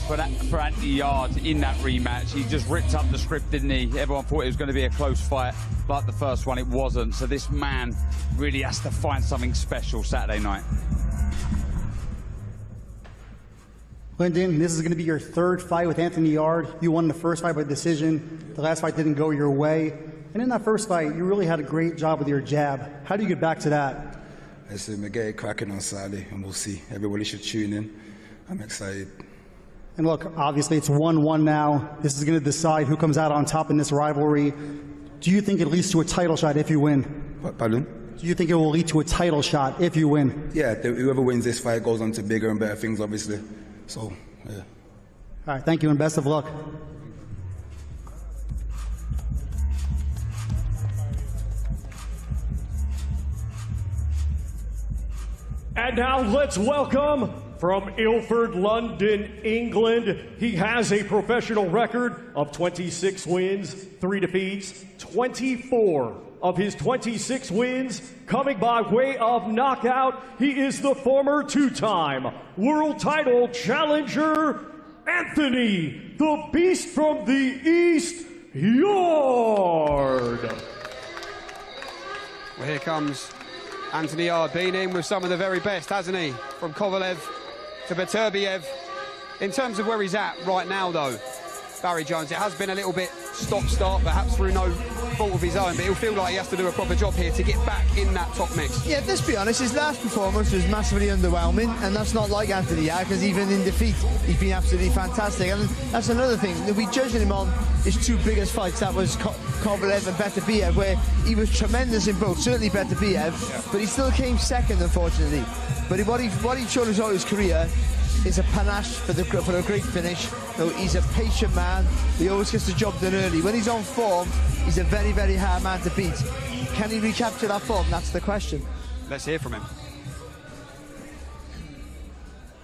for Anthony Yarde in that rematch. He just ripped up the script, didn't he? Everyone thought it was going to be a close fight, but the first one it wasn't. So this man really has to find something special Saturday night. Lyndon, this is going to be your 3rd fight with Anthony Yarde. You won the first fight by decision. The last fight didn't go your way. And in that first fight, you really had a great job with your jab. How do you get back to that? I said, we get it cracking on Saturday, and we'll see. Everybody should tune in. I'm excited. And look, obviously it's 1-1 now. This is going to decide who comes out on top in this rivalry. Do you think it leads to a title shot if you win? Pardon? Do you think it will lead to a title shot if you win? Yeah, whoever wins this fight goes on to bigger and better things, obviously. So, yeah. All right, thank you and best of luck. And now let's welcome from Ilford, London, England. He has a professional record of 26 wins, 3 defeats, 24 of his 26 wins coming by way of knockout. He is the former 2-time world title challenger, Anthony, the Beast from the East, Yarde. Well, here comes Anthony Yarde, been in with some of the very best, hasn't he? From Kovalev to Beterbiev. In terms of where he's at right now, though, Barry Jones, it has been a little bit stop-start, perhaps through no fault of his own, but he'll feel like he has to do a proper job here to get back in that top mix. Yeah, let's be honest, his last performance was massively underwhelming, and that's not like Anthony Yarde, because even in defeat, he's been absolutely fantastic. And that's another thing, we judging him on his 2 biggest fights, that was Kovalev and Beterbiev, where he was tremendous in both, certainly Beterbiev, but he still came second, unfortunately. But what he showed us all his career is a panache for a great finish. No, he's a patient man. He always gets the job done early. When he's on form, he's a very, very hard man to beat. Can he recapture that form? That's the question. Let's hear from him.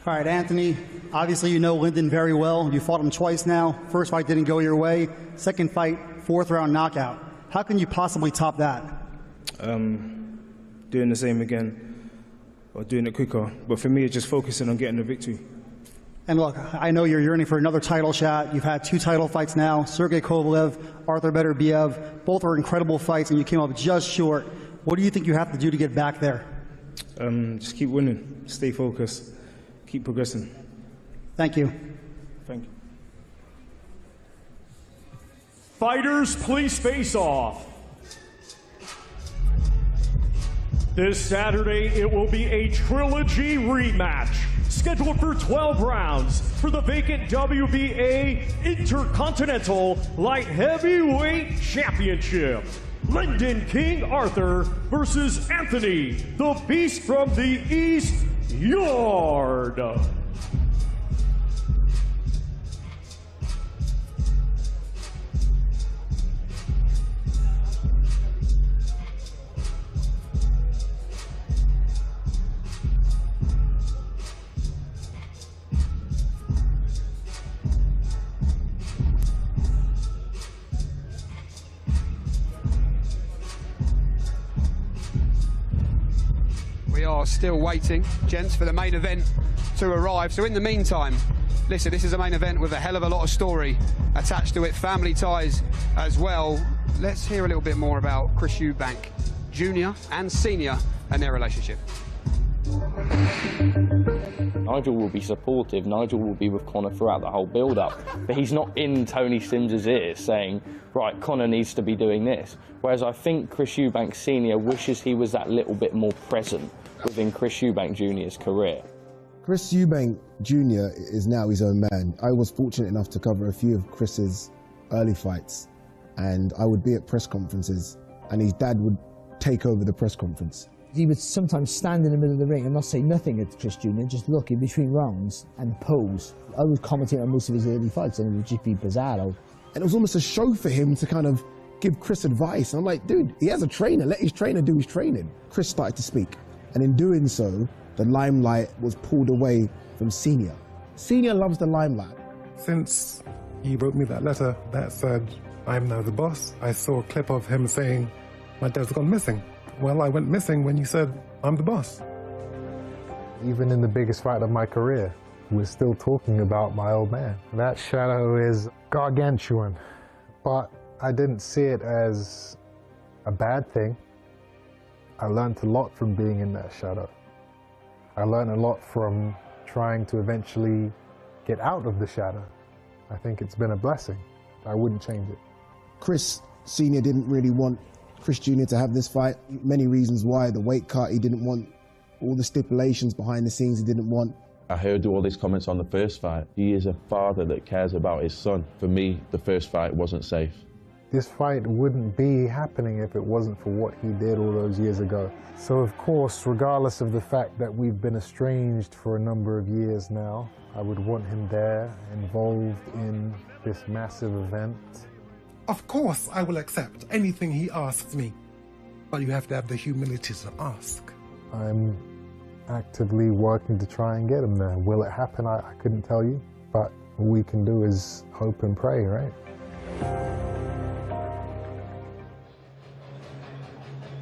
All right, Anthony, obviously you know Lyndon very well. You fought him twice now. First fight didn't go your way. Second fight, fourth round knockout. How can you possibly top that? Doing the same again, or doing it quicker. But for me, it's just focusing on getting the victory. And look, I know you're yearning for another title shot. You've had 2 title fights now, Sergey Kovalev, Arthur Beterbiev. Both are incredible fights, and you came up just short. What do you think you have to do to get back there? Just keep winning, stay focused, keep progressing. Thank you. Thank you. Fighters, please face off. This Saturday, it will be a trilogy rematch scheduled for 12 rounds for the vacant WBA Intercontinental Light Heavyweight Championship. Lyndon King Arthur versus Anthony, the Beast from the East Yard. We are still waiting, gents, for the main event to arrive. So in the meantime, listen, this is a main event with a hell of a lot of story attached to it, family ties as well. Let's hear a little bit more about Chris Eubank, Jr. and Senior, and their relationship. Nigel will be supportive, Nigel will be with Conor throughout the whole build-up, but he's not in Tony Sims's ear saying, right, Conor needs to be doing this. Whereas I think Chris Eubank Senior wishes he was that little bit more present within Chris Eubank Jr.'s career. Chris Eubank Jr. is now his own man. I was fortunate enough to cover a few of Chris's early fights, and I would be at press conferences, and his dad would take over the press conference. He would sometimes stand in the middle of the ring and not say nothing at Chris Jr., just look in between rounds and pose. I was commenting on most of his early fights, and it would just be bizarre. And it was almost a show for him to kind of give Chris advice. And I'm like, dude, he has a trainer, let his trainer do his training. Chris started to speak, and in doing so, the limelight was pulled away from Senior. Senior loves the limelight. Since he wrote me that letter that said, I'm now the boss, I saw a clip of him saying, my dad's gone missing. Well, I went missing when you said, I'm the boss. Even in the biggest fight of my career, we're still talking about my old man. That shadow is gargantuan, but I didn't see it as a bad thing. I learned a lot from being in that shadow. I learned a lot from trying to eventually get out of the shadow. I think it's been a blessing. I wouldn't change it. Chris Senior didn't really want Chris Jr. to have this fight. Many reasons why. The weight cut, he didn't want all the stipulations behind the scenes, he didn't want. I heard all these comments on the first fight. He is a father that cares about his son. For me, the first fight wasn't safe. This fight wouldn't be happening if it wasn't for what he did all those years ago. So of course, regardless of the fact that we've been estranged for a number of years now, I would want him there, involved in this massive event. Of course, I will accept anything he asks me, but you have to have the humility to ask. I'm actively working to try and get him there. Will it happen? I couldn't tell you, but all we can do is hope and pray, right?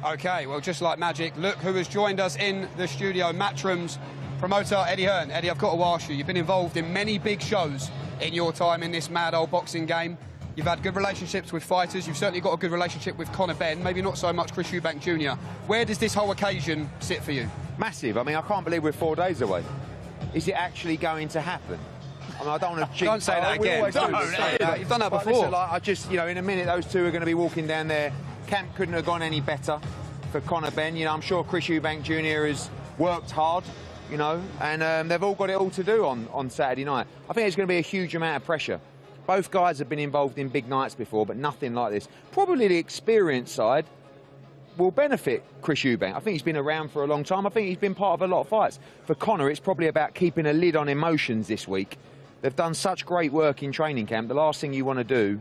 Okay, well, just like magic, look who has joined us in the studio, Matchroom's promoter, Eddie Hearn. Eddie, I've got to ask you, you've been involved in many big shows in your time in this mad old boxing game. You've had good relationships with fighters. You've certainly got a good relationship with Conor Benn, maybe not so much Chris Eubank Jr. Where does this whole occasion sit for you? Massive. I mean, I can't believe we're 4 days away. Is it actually going to happen? I mean, I don't want to... Don't say that again. You've done that before. Listen, I just, you know, in a minute, those two are going to be walking down there. Camp couldn't have gone any better for Conor Benn. You know, I'm sure Chris Eubank Jr. has worked hard, you know, and they've all got it all to do on Saturday night. I think there's going to be a huge amount of pressure. Both guys have been involved in big nights before, but nothing like this. Probably the experience side will benefit Chris Eubank. I think he's been around for a long time. I think he's been part of a lot of fights. For Conor, it's probably about keeping a lid on emotions this week. They've done such great work in training camp. The last thing you want to do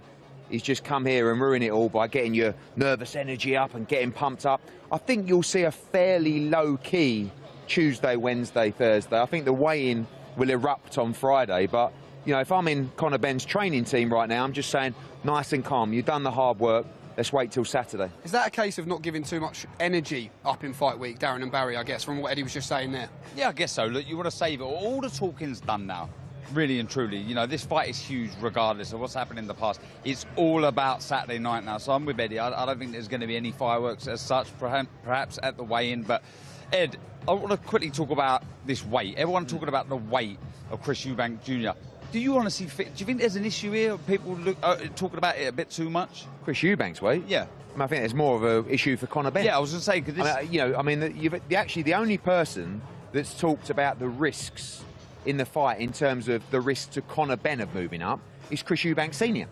is just come here and ruin it all by getting your nervous energy up and getting pumped up. I think you'll see a fairly low-key Tuesday, Wednesday, Thursday. I think the weigh-in will erupt on Friday. But, you know, if I'm in Conor Benn's training team right now, I'm just saying, nice and calm. You've done the hard work. Let's wait till Saturday. Is that a case of not giving too much energy up in fight week, Darren and Barry, I guess, from what Eddie was just saying there? Yeah, I guess so. Look, you want to save it. All the talking's done now, really and truly. You know, this fight is huge regardless of what's happened in the past. It's all about Saturday night now. So I'm with Eddie. I don't think there's going to be any fireworks as such, perhaps at the weigh-in. But, Ed, I want to quickly talk about this weight. Everyone talking about the weight of Chris Eubank Jr. Do you honestly do you think there's an issue here? People talking about it a bit too much? Chris Eubank's weight? Yeah. I think there's more of an issue for Conor Benn. Yeah, I was going to say, because this... actually the only person that's talked about the risks in the fight in terms of the risk to Conor Benn of moving up is Chris Eubank Sr.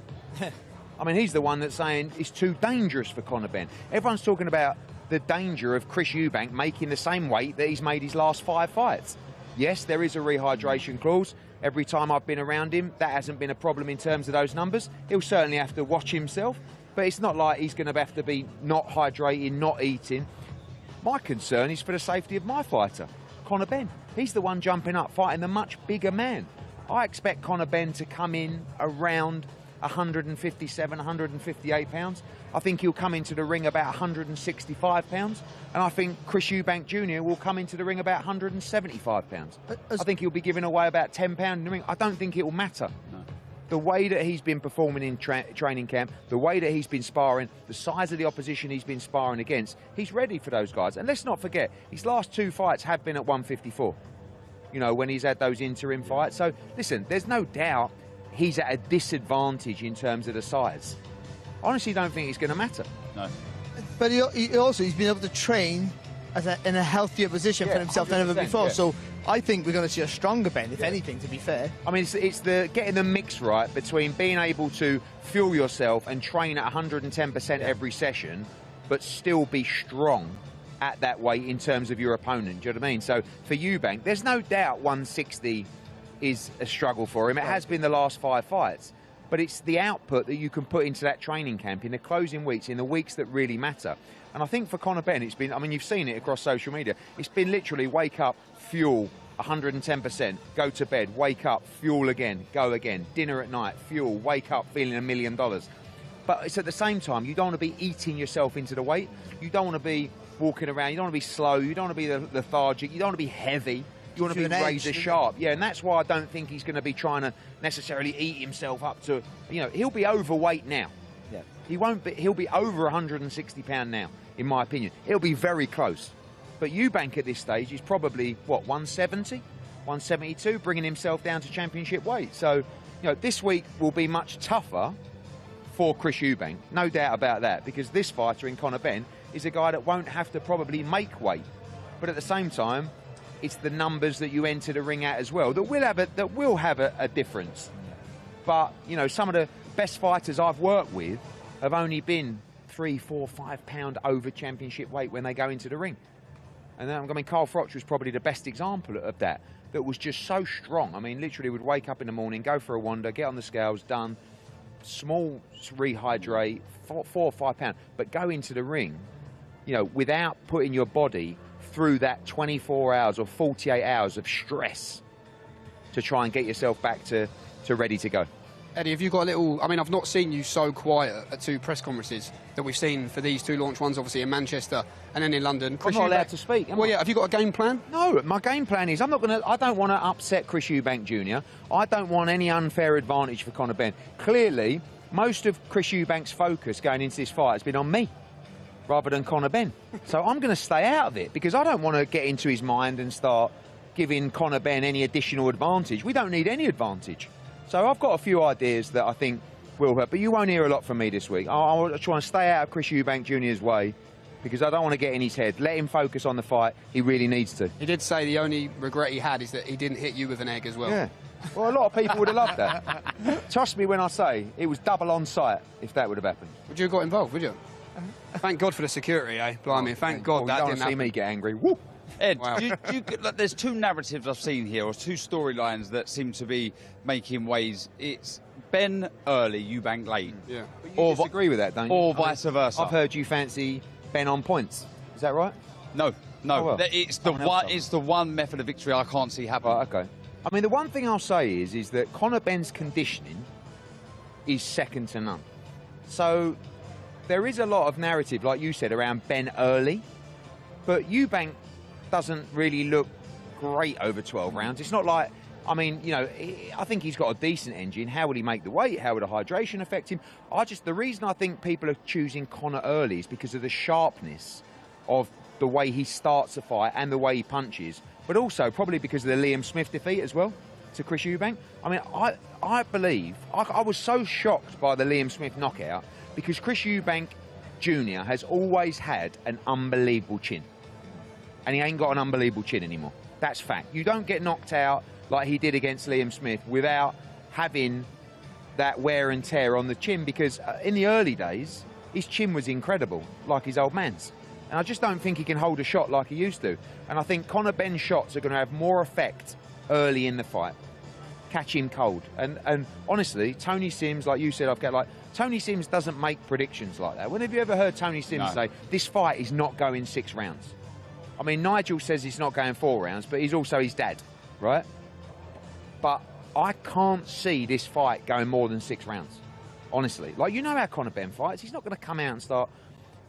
I mean, he's the one that's saying it's too dangerous for Conor Benn. Everyone's talking about the danger of Chris Eubank making the same weight that he's made his last 5 fights. Yes, there is a rehydration clause. Every time I've been around him, that hasn't been a problem in terms of those numbers. He'll certainly have to watch himself, but it's not like he's going to have to be not hydrating, not eating. My concern is for the safety of my fighter, Conor Benn. He's the one jumping up, fighting the much bigger man. I expect Conor Benn to come in around 157, 158 pounds. I think he'll come into the ring about 165 pounds. And I think Chris Eubank Jr. will come into the ring about 175 pounds. I think he'll be giving away about 10 pounds in the ring. I don't think it will matter. No. The way that he's been performing in training camp, the way that he's been sparring, the size of the opposition he's been sparring against, he's ready for those guys. And let's not forget, his last 2 fights have been at 154, you know, when he's had those interim fights. So, listen, there's no doubt he's at a disadvantage in terms of the size. I honestly don't think it's going to matter. No. But he's been able to train in a healthier position for himself than ever before. Yeah. So I think we're going to see a stronger Benn, if anything, to be fair. I mean, it's the getting the mix right between being able to fuel yourself and train at 110% every session, but still be strong at that weight in terms of your opponent. Do you know what I mean? So for Eubank, there's no doubt 160 is a struggle for him. It has been the last 5 fights. But it's the output that you can put into that training camp in the closing weeks, in the weeks that really matter. And I think for Conor Benn, it's been, I mean, you've seen it across social media, it's been literally wake up, fuel, 110%, go to bed, wake up, fuel again, go again, dinner at night, fuel, wake up feeling $1 million. But it's at the same time, you don't want to be eating yourself into the weight, you don't want to be walking around, you don't want to be slow, you don't want to be lethargic, you don't want to be heavy. You want to be razor sharp. Yeah, and that's why I don't think he's going to be trying to necessarily eat himself up to, you know, he'll be overweight now. Yeah. He'll be over 160 pound now, in my opinion. It'll be very close. But Eubank at this stage is probably, what, 170? 172, bringing himself down to championship weight. So, you know, this week will be much tougher for Chris Eubank. No doubt about that, because this fighter in Conor Benn is a guy that won't have to probably make weight. But at the same time, it's the numbers that you enter the ring at as well that will have a difference. But, you know, some of the best fighters I've worked with have only been 3, 4, 5 pound over championship weight when they go into the ring. And I mean, Carl Froch was probably the best example of that was just so strong. I mean, literally would wake up in the morning, go for a wander, get on the scales, done, small rehydrate, 4 or 5 pound, but go into the ring, you know, without putting your body through that 24 hours or 48 hours of stress to try and get yourself back to ready to go. Eddie, have you got a little... I mean, I've not seen you so quiet at 2 press conferences that we've seen for these 2 launch ones, obviously in Manchester and then in London. Chris I'm not allowed to speak. Well, yeah, have you got a game plan? No, my game plan is I don't want to upset Chris Eubank Jr. I don't want any unfair advantage for Conor Benn. Clearly, most of Chris Eubank's focus going into this fight has been on me rather than Conor Benn. So I'm going to stay out of it because I don't want to get into his mind and start giving Conor Benn any additional advantage. We don't need any advantage. So I've got a few ideas that I think will help, but you won't hear a lot from me this week. I'll try and stay out of Chris Eubank Jr.'s way because I don't want to get in his head. Let him focus on the fight. He really needs to. He did say the only regret he had is that he didn't hit you with an egg as well. Yeah. Well, a lot of people would have loved that. Trust me when I say it was double on sight if that would have happened. Would you have got involved, would you? Thank God for the security, eh? Blimey, thank God that didn't happen. See me get angry. Woo! Ed, wow. Look, there's 2 narratives I've seen here, or 2 storylines that seem to be making waves. It's Benn early, Eubank late. Yeah. But you disagree with that, don't you? Or vice versa. I've heard you fancy Benn on points. Is that right? No. Oh, well. It's the one method of victory I can't see happen. Right, okay. I mean, the one thing I'll say is that Conor Benn's conditioning is second to none. So there is a lot of narrative, like you said, around Benn early, but Eubank doesn't really look great over 12 rounds. It's not like, I mean, you know, I think he's got a decent engine. How would he make the weight? How would the hydration affect him? The reason I think people are choosing Conor early is because of the sharpness of the way he starts a fight and the way he punches, but also probably because of the Liam Smith defeat as well to Chris Eubank. I mean, I believe, I was so shocked by the Liam Smith knockout because Chris Eubank Jr. has always had an unbelievable chin. And he ain't got an unbelievable chin anymore. That's fact. You don't get knocked out like he did against Liam Smith without having that wear and tear on the chin, because in the early days, his chin was incredible, like his old man's. And I just don't think he can hold a shot like he used to. And I think Conor Benn's shots are going to have more effect early in the fight. Catch him cold. And honestly, Tony Sims, like you said, Tony Sims doesn't make predictions like that. When have you ever heard Tony Sims say, this fight is not going 6 rounds? I mean, Nigel says it's not going 4 rounds, but he's also his dad, right? But I can't see this fight going more than 6 rounds, honestly. Like, you know how Conor Benn fights. He's not going to come out and start,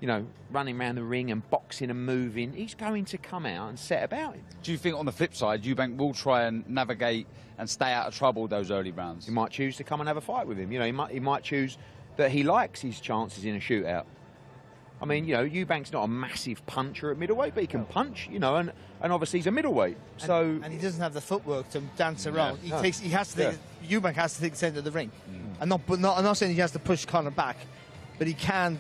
you know, running around the ring and boxing and moving. He's going to come out and set about him. Do you think, on the flip side, Eubank will try and navigate and stay out of trouble those early rounds? He might choose to come and have a fight with him. You know, he might choose that he likes his chances in a shootout. I mean, you know, Eubank's not a massive puncher at middleweight, but he can punch, you know, and obviously he's a middleweight. So and he doesn't have the footwork to dance around. Eubank has to take the centre of the ring. I'm not saying he has to push Conor back, but he can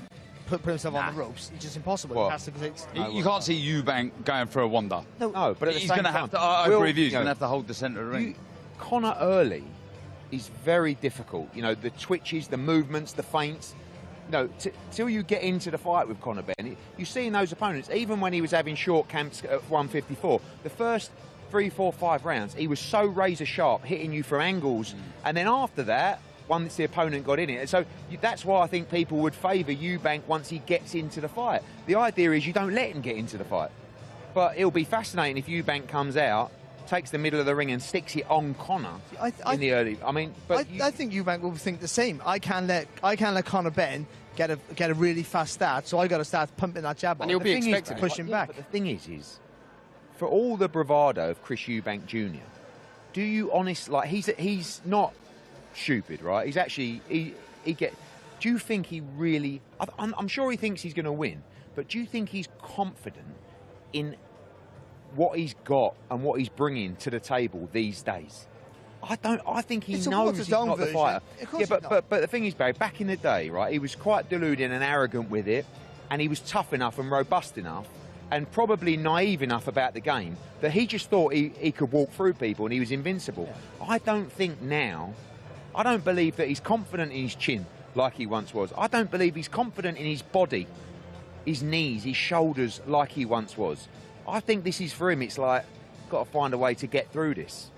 put himself on the ropes. It's just impossible. Well, he has to you can't see Eubank going for a wonder. No, but at the he's same going to time, have to. I agree with you. He's know, going to have to hold the centre of the ring. Conor early is very difficult. You know, the twitches, the movements, the feints. No, till you get into the fight with Conor Benn, you see in those opponents, even when he was having short camps at 154, the first 3, 4, 5 rounds, he was so razor sharp, hitting you from angles, and then after that, once the opponent got in it. So that's why I think people would favour Eubank once he gets into the fight. The idea is you don't let him get into the fight. But it'll be fascinating if Eubank comes out, takes the middle of the ring and sticks it on Conor in the early. I mean, but I think Eubank will think the same. I can't let Conor Benn get a really fast start, so I got to start pumping that jab on. And he'll be expected to push him back. But the thing is for all the bravado of Chris Eubank Jr., do you he's not stupid, right? He's actually do you think he really? I'm sure he thinks he's going to win, but do you think he's confident in what he's got and what he's bringing to the table these days? I don't. I think he knows he's not the fighter. Yeah, but the thing is, Barry, back in the day, right, he was quite deluded and arrogant with it, and he was tough enough and robust enough, and probably naive enough about the game that he just thought he could walk through people and he was invincible. Yeah. I don't think now. I don't believe that he's confident in his chin like he once was. I don't believe he's confident in his body, his knees, his shoulders like he once was. I think this is for him. It's like, got to find a way to get through this.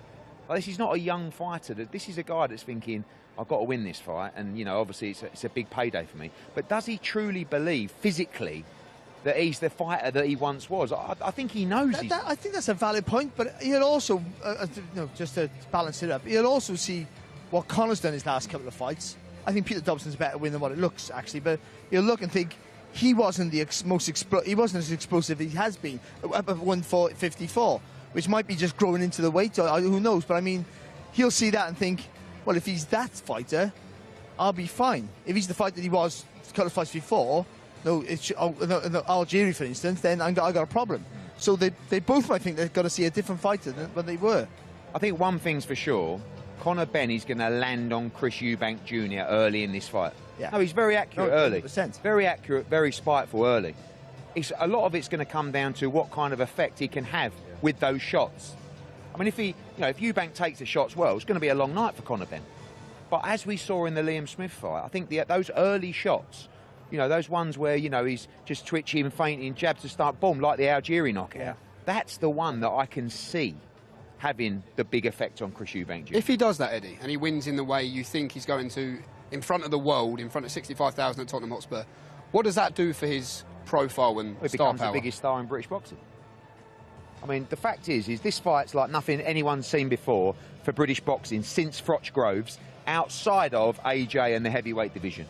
Like, this is not a young fighter. This is a guy that's thinking, I've got to win this fight, and you know, obviously it's a big payday for me. But does he truly believe physically that he's the fighter that he once was? I think he knows. I think that's a valid point, but he'll also, just to balance it up, he'll also see what Conor's done his last couple of fights. I think Peter Dobson's a better win than what it looks, actually, but he'll look and think he wasn't he wasn't as explosive as he has been at 154, which might be just growing into the weight, or who knows. But I mean, he'll see that and think, well, if he's that fighter, I'll be fine. If he's the fighter that he was a couple of fights before, Algeria, for instance, then I got a problem. So they both might think they've got to see a different fighter than what they were. I think one thing's for sure, Conor Benn is going to land on Chris Eubank Jr. early in this fight. Yeah. No, he's very accurate early. 100%. Very accurate, very spiteful early. A lot of it's going to come down to what kind of effect he can have with those shots. I mean, if Eubank takes the shots well, it's going to be a long night for Conor Benn. But as we saw in the Liam Smith fight, I think those early shots, you know, those ones where, you know, he's just twitching, fainting, jabs to start, boom, like the Algeria knockout. That's the one that I can see having the big effect on Chris Eubank Jr. If he does that, Eddie, and he wins in the way you think he's going to, in front of the world, in front of 65,000 at Tottenham Hotspur, what does that do for his profile and star power? Becomes the biggest star in British boxing. I mean, the fact is this fight's like nothing anyone's seen before for British boxing since Froch Groves, outside of AJ and the heavyweight division,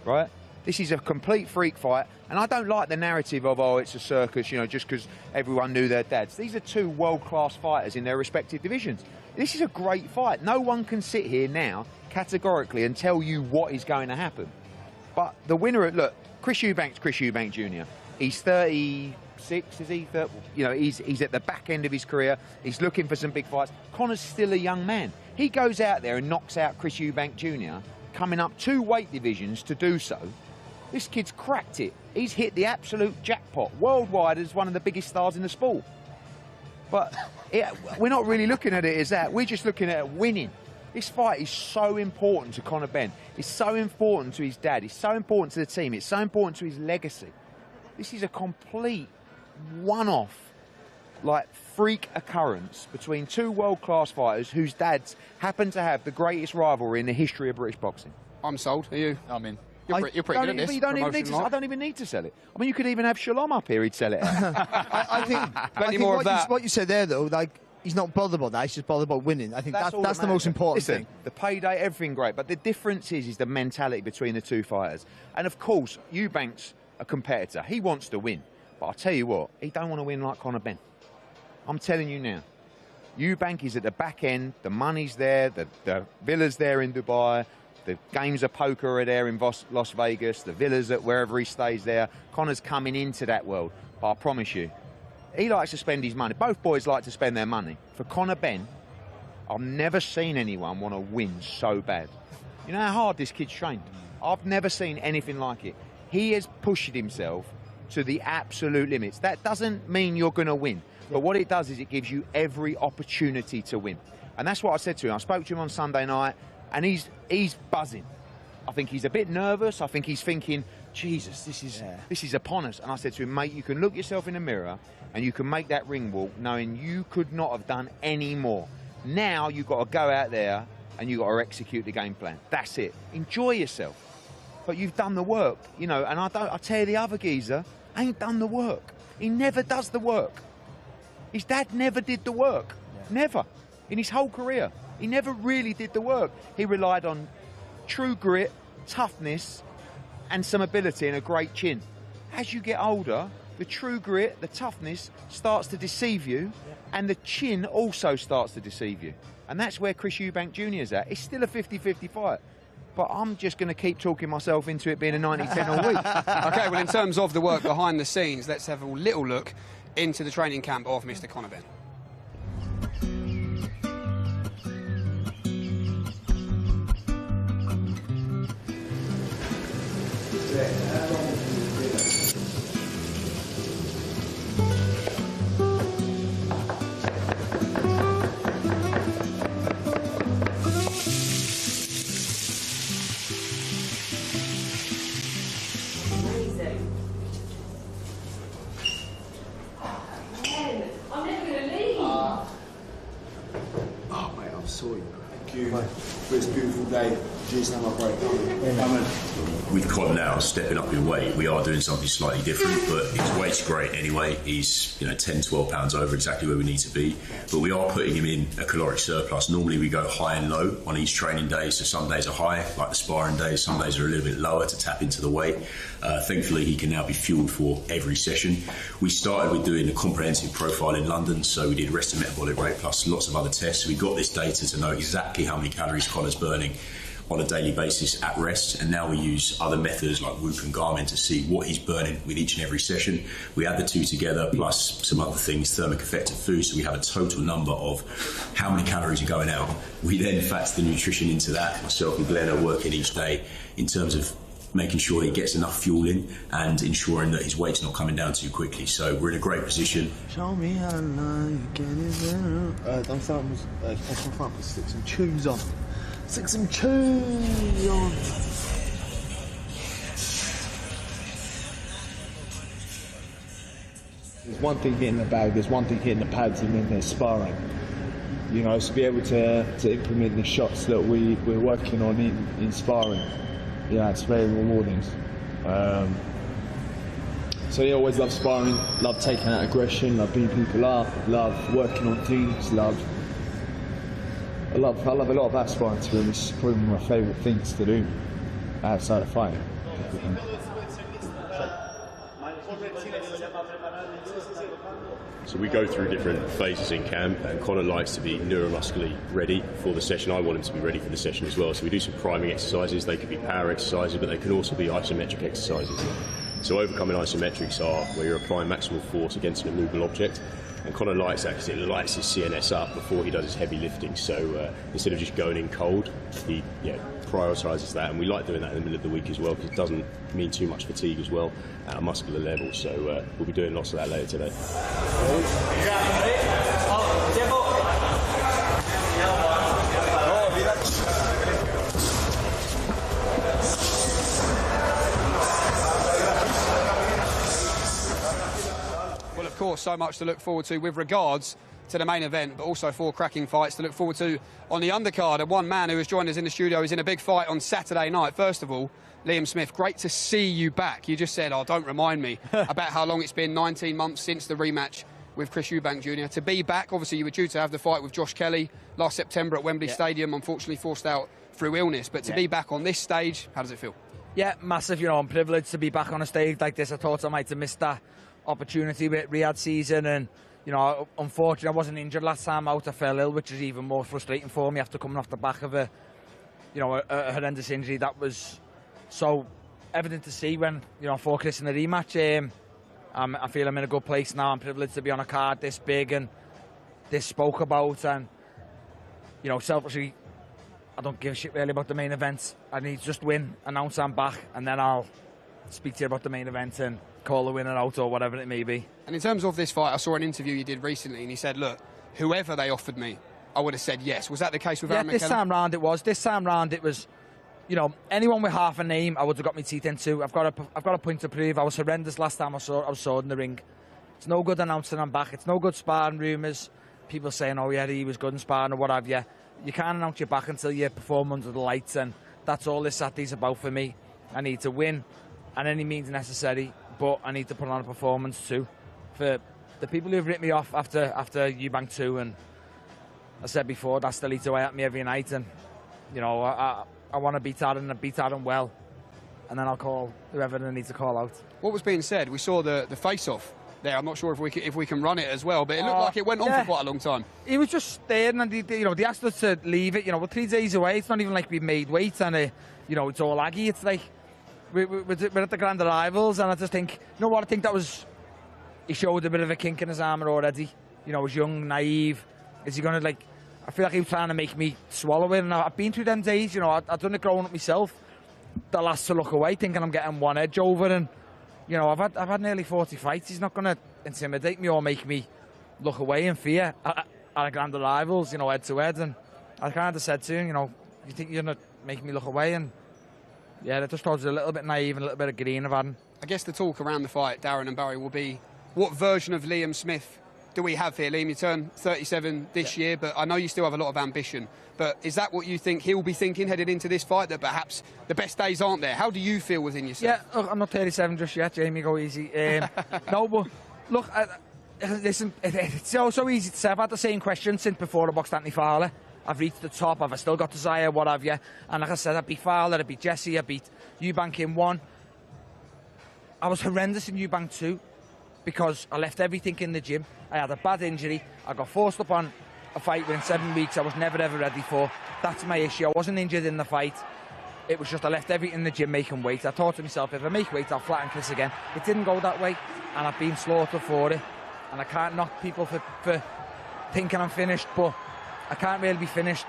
right? This is a complete freak fight, and I don't like the narrative of, oh, it's a circus, you know, just because everyone knew their dads. These are two world-class fighters in their respective divisions. This is a great fight. No one can sit here now, categorically, and tell you what is going to happen. But the winner, look, Chris Eubank's Chris Eubank Jr. He's 36, is he? You know, he's at the back end of his career. He's looking for some big fights. Conor's still a young man. He goes out there and knocks out Chris Eubank Jr., coming up 2 weight divisions to do so. This kid's cracked it. He's hit the absolute jackpot. Worldwide as one of the biggest stars in the sport. But we're not really looking at it as that. We're just looking at winning. This fight is so important to Conor Benn. It's so important to his dad. It's so important to the team. It's so important to his legacy. This is a complete one-off, like, freak occurrence between 2 world-class fighters whose dads happen to have the greatest rivalry in the history of British boxing. I'm sold. Are you? I'm in. You're pretty good at this. You don't even need to, I don't even need to sell it. I mean, you could even have Shalom up here. He'd sell it. I think more of that. What you said there, though, like, he's not bothered about that. He's just bothered about winning. I think that's the most important thing. The payday, everything great. But the difference is the mentality between the 2 fighters. And, of course, Eubank's a competitor. He wants to win. But I'll tell you what, he don't want to win like Conor Benn. I'm telling you now. Eubank is at the back end. The money's there. The villa's there in Dubai. The games of poker are there in Las Vegas. The villas at wherever he stays there. Conor's coming into that world. But I promise you, he likes to spend his money. Both boys like to spend their money. For Conor Benn, I've never seen anyone want to win so bad. You know how hard this kid's trained? I've never seen anything like it. He has pushed himself to the absolute limits. That doesn't mean you're going to win. But what it does is it gives you every opportunity to win. And that's what I said to him. I spoke to him on Sunday night, and he's buzzing. I think he's a bit nervous. I think he's thinking, Jesus, this is upon us. And I said to him, mate, you can look yourself in the mirror and you can make that ring walk knowing you could not have done any more. Now you've got to go out there and you've got to execute the game plan. That's it. Enjoy yourself. But you've done the work, you know, and I tell you, the other geezer ain't done the work. He never does the work. His dad never did the work. Never. In his whole career. He never really did the work. He relied on true grit, toughness, and some ability and a great chin. As you get older, the true grit, the toughness starts to deceive you, and the chin also starts to deceive you. And that's where Chris Eubank Jr. is at. It's still a 50-50 fight. But I'm just going to keep talking myself into it being a 90-10 all week. OK, well, in terms of the work behind the scenes, let's have a little look into the training camp of Mr. Conor Benn. With Conor now stepping up in weight, we are doing something slightly different, but his weight's great anyway. He's 10-12 pounds over exactly where we need to be, but we are putting him in a caloric surplus. Normally we go high and low on each training day, so some days are high, like the sparring days, some days are a little bit lower to tap into the weight. Thankfully he can now be fueled for every session. We started with doing a comprehensive profile in London, so we did rest and metabolic rate plus lots of other tests. We got this data to know exactly how many calories Conor's burning on a daily basis at rest, and now we use other methods like Whoop and Garmin to see what he's burning with each and every session. We add the two together plus some other things, thermic effective food, so we have a total number of how many calories are going out. We then factor the nutrition into that. Myself and Glenn are working each day in terms of making sure he gets enough fuel in and ensuring that his weight's not coming down too quickly. So we're in a great position. Show me how you get it. Don't start with stick some tunes on. Stick some tunes on. There's one thing getting the bag, there's one thing getting the pads, and then there's sparring. You know, to be able to implement the shots that we're working on in sparring, yeah, it's very rewarding. So yeah, always love sparring, love taking out aggression, love beating people up, love working on things, I love a lot about sparring, to be honest. It's probably one of my favourite things to do outside of fighting. So we go through different phases in camp, and Conor likes to be neuromuscularly ready for the session. I want him to be ready for the session as well. So we do some priming exercises. They could be power exercises, but they can also be isometric exercises. So overcoming isometrics are where you're applying maximal force against an immovable object. And Conor likes that because it lights his CNS up before he does his heavy lifting. So instead of just going in cold, he prioritises that. And we like doing that in the middle of the week as well because it doesn't mean too much fatigue as well at a muscular level. So we'll be doing lots of that later today. Well, of course, so much to look forward to with regards to the main event, but also 4 cracking fights to look forward to on the undercard. And one man who has joined us in the studio is in a big fight on Saturday night. First of all, Liam Smith, great to see you back. You just said, don't remind me about how long it's been, 19 months since the rematch with Chris Eubank Jr. To be back, obviously you were due to have the fight with Josh Kelly last September at Wembley Stadium, unfortunately forced out through illness. But to be back on this stage, how does it feel? Yeah, massive. I'm privileged to be back on a stage like this. I thought I might have missed that opportunity with Riyadh season, and unfortunately I wasn't injured last time out. I fell ill, which is even more frustrating for me after coming off the back of a horrendous injury. That was so evident to see when for Chris in the rematch. I feel I'm in a good place now. I'm privileged to be on a card this big and this spoke about, and selfishly I don't give a shit really about the main event. I need to just win, announce I'm back, and then I'll speak to you about the main event and call the winner out or whatever it may be. And in terms of this fight, I saw an interview you did recently and he said, look, whoever they offered me, I would have said yes. Was that the case with Aaron this McKenna? time round it was. This time round it was, anyone with half a name I would have got my teeth into. I've got a point to prove. I was horrendous last time I saw in the ring. It's no good announcing I'm back. It's no good sparring rumours. People saying, oh yeah, he was good in sparring or what have you. You can't announce you're back until you perform under the lights, and that's all this Saturday's about for me. I need to win at any means necessary, but I need to put on a performance too. For the people who've ripped me off after Eubank 2, and I said before, that's still eats away at me every night, and I want to beat Aaron well, and then I'll call whoever I need to call out. What was being said? We saw the face-off there. I'm not sure if we can run it as well, but it looked like it went on for quite a long time. He was just there, and they asked us to leave it. We're 3 days away. It's not even like we've made weight, and it's all aggy. It's like we're at the Grand Arrivals, and I just think, I think that was, he showed a bit of a kink in his armour already. He's young, naive. Is he going to I feel like he was trying to make me swallow it, and I've been through them days. I've done it growing up myself. The last to look away, thinking I'm getting one edge over, and I've had nearly 40 fights. He's not going to intimidate me or make me look away in fear at a Grand Arrivals, head to head. And I kind of said to him, you think you're going to make me look away? And yeah, that just thought it was a little bit naive and a little bit of green of Adam. I guess the talk around the fight, Darren and Barry, will be what version of Liam Smith do we have here? Liam, you turn 37 this year, but I know you still have a lot of ambition. But is that what you think he'll be thinking headed into this fight, that perhaps the best days aren't there? How do you feel within yourself? Yeah, look, I'm not 37 just yet, Jamie, go easy. No, but look, listen, it's so easy to say. I've had the same question since before I boxed Anthony Fowler. I've reached the top, I've still got desire, what have you. And like I said, I beat Fowler, I beat Jesse, I beat Eubank in 1. I was horrendous in Eubank 2 because I left everything in the gym. I had a bad injury. I got forced up on a fight within 7 weeks I was never ever ready for. That's my issue. I wasn't injured in the fight. It was just I left everything in the gym making weight. I thought to myself, if I make weight, I'll flatten Chris again. It didn't go that way, and I've been slaughtered for it. And I can't knock people for thinking I'm finished, but I can't really be finished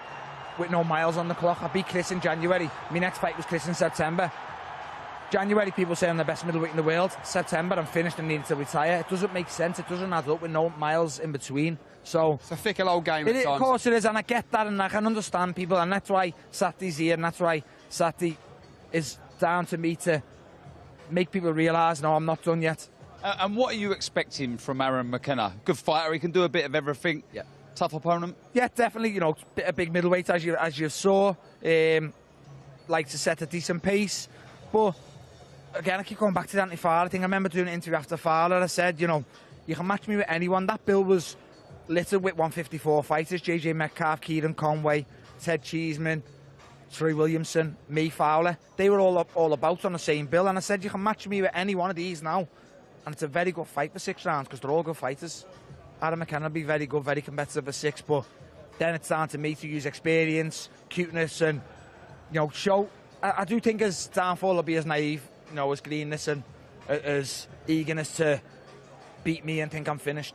with no miles on the clock. I beat Chris in January. My next fight was Chris in September. January, people say I'm the best middleweight in the world. September, I'm finished and needed to retire. It doesn't make sense. It doesn't add up with no miles in between. So it's a fickle old game at times. Of course it is, and I get that, and I can understand people, and that's why Saturday's here, and that's why Saturday is down to me to make people realise, no, I'm not done yet. And what are you expecting from Aaron McKenna? Good fighter, he can do a bit of everything. Yeah. Tough opponent? Yeah, definitely, a big middleweight, as you saw. Like to set a decent pace, but again, I keep going back to the Anthony Fowler thing. I remember doing an interview after Fowler. I said, you know, you can match me with anyone. That bill was littered with 154 fighters. JJ Metcalf, Kieran Conway, Ted Cheeseman, Troy Williamson, me, Fowler. They were all about on the same bill. And I said, you can match me with any one of these now. And it's a very good fight for 6 rounds because they're all good fighters. Adam McKenna will be very good, very competitive for 6. But then it's down to me to use experience, cuteness, and, you know, show. I do think his downfall will be as naive, you know, as greenness and as eagerness to beat me and think I'm finished.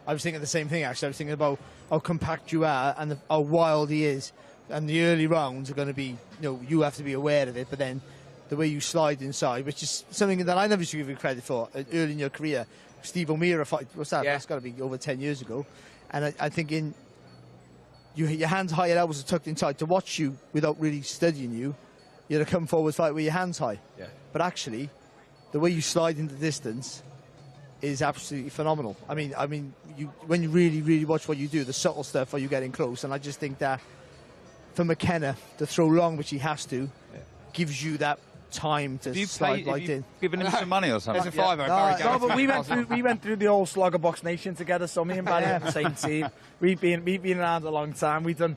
I was thinking the same thing, actually. I was thinking about how compact you are and how wild he is. And the early rounds are going to be, you know, you have to be aware of it, but then the way you slide inside, which is something that I never used to give you credit for early in your career. Steve O'Meara fight, what's that? Yeah. That's got to be over 10 years ago. And I think your hands high, your elbows are tucked inside. To watch you without really studying you, you're to come forward fight with your hands high. Yeah. But actually, the way you slide into distance is absolutely phenomenal. I mean, when you really watch what you do, the subtle stuff, where you get in close, and I just think that for McKenna to throw long, which he has to, gives you that time to slide right in. Given him some money or something? There's a fiver. No, but we went through the old Slugger Box Nation together. So me and Barry are the same team. We've been around a long time. We done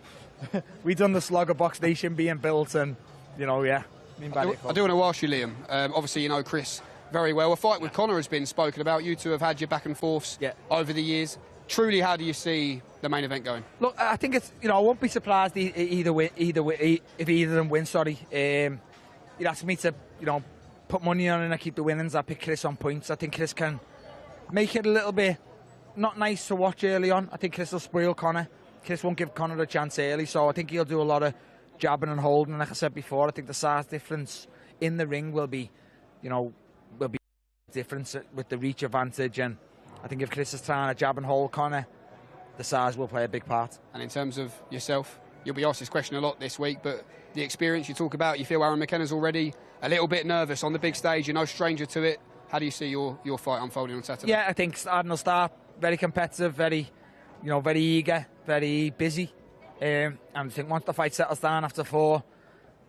the Slugger Box Nation being built, and you know, yeah. Me and Barry I do want to ask you, Liam. Obviously, you know Chris very well. A fight with Conor has been spoken about. You two have had your back and forths over the years. Truly, how do you see the main event going? Look, I think it's, you know, I won't be surprised if either of them win. Sorry, you'd ask me to, you know, put money on and I keep the winnings. I pick Chris on points. I think Chris can make it a little bit not nice to watch early on. I think Chris will spoil Conor. Chris won't give Conor a chance early, so I think he'll do a lot of jabbing and holding. And like I said before, I think the size difference in the ring will be, you know, difference with the reach advantage, and I think if Chris is trying to jab and hold Conor, the size will play a big part. And in terms of yourself, you'll be asked this question a lot this week, but the experience you talk about, you feel Aaron McKenna's already a little bit nervous on the big stage. You're no stranger to it. How do you see your fight unfolding on Saturday? Yeah, I think Arden will start very competitive, very eager, very busy. And I think once the fight settles down after 4,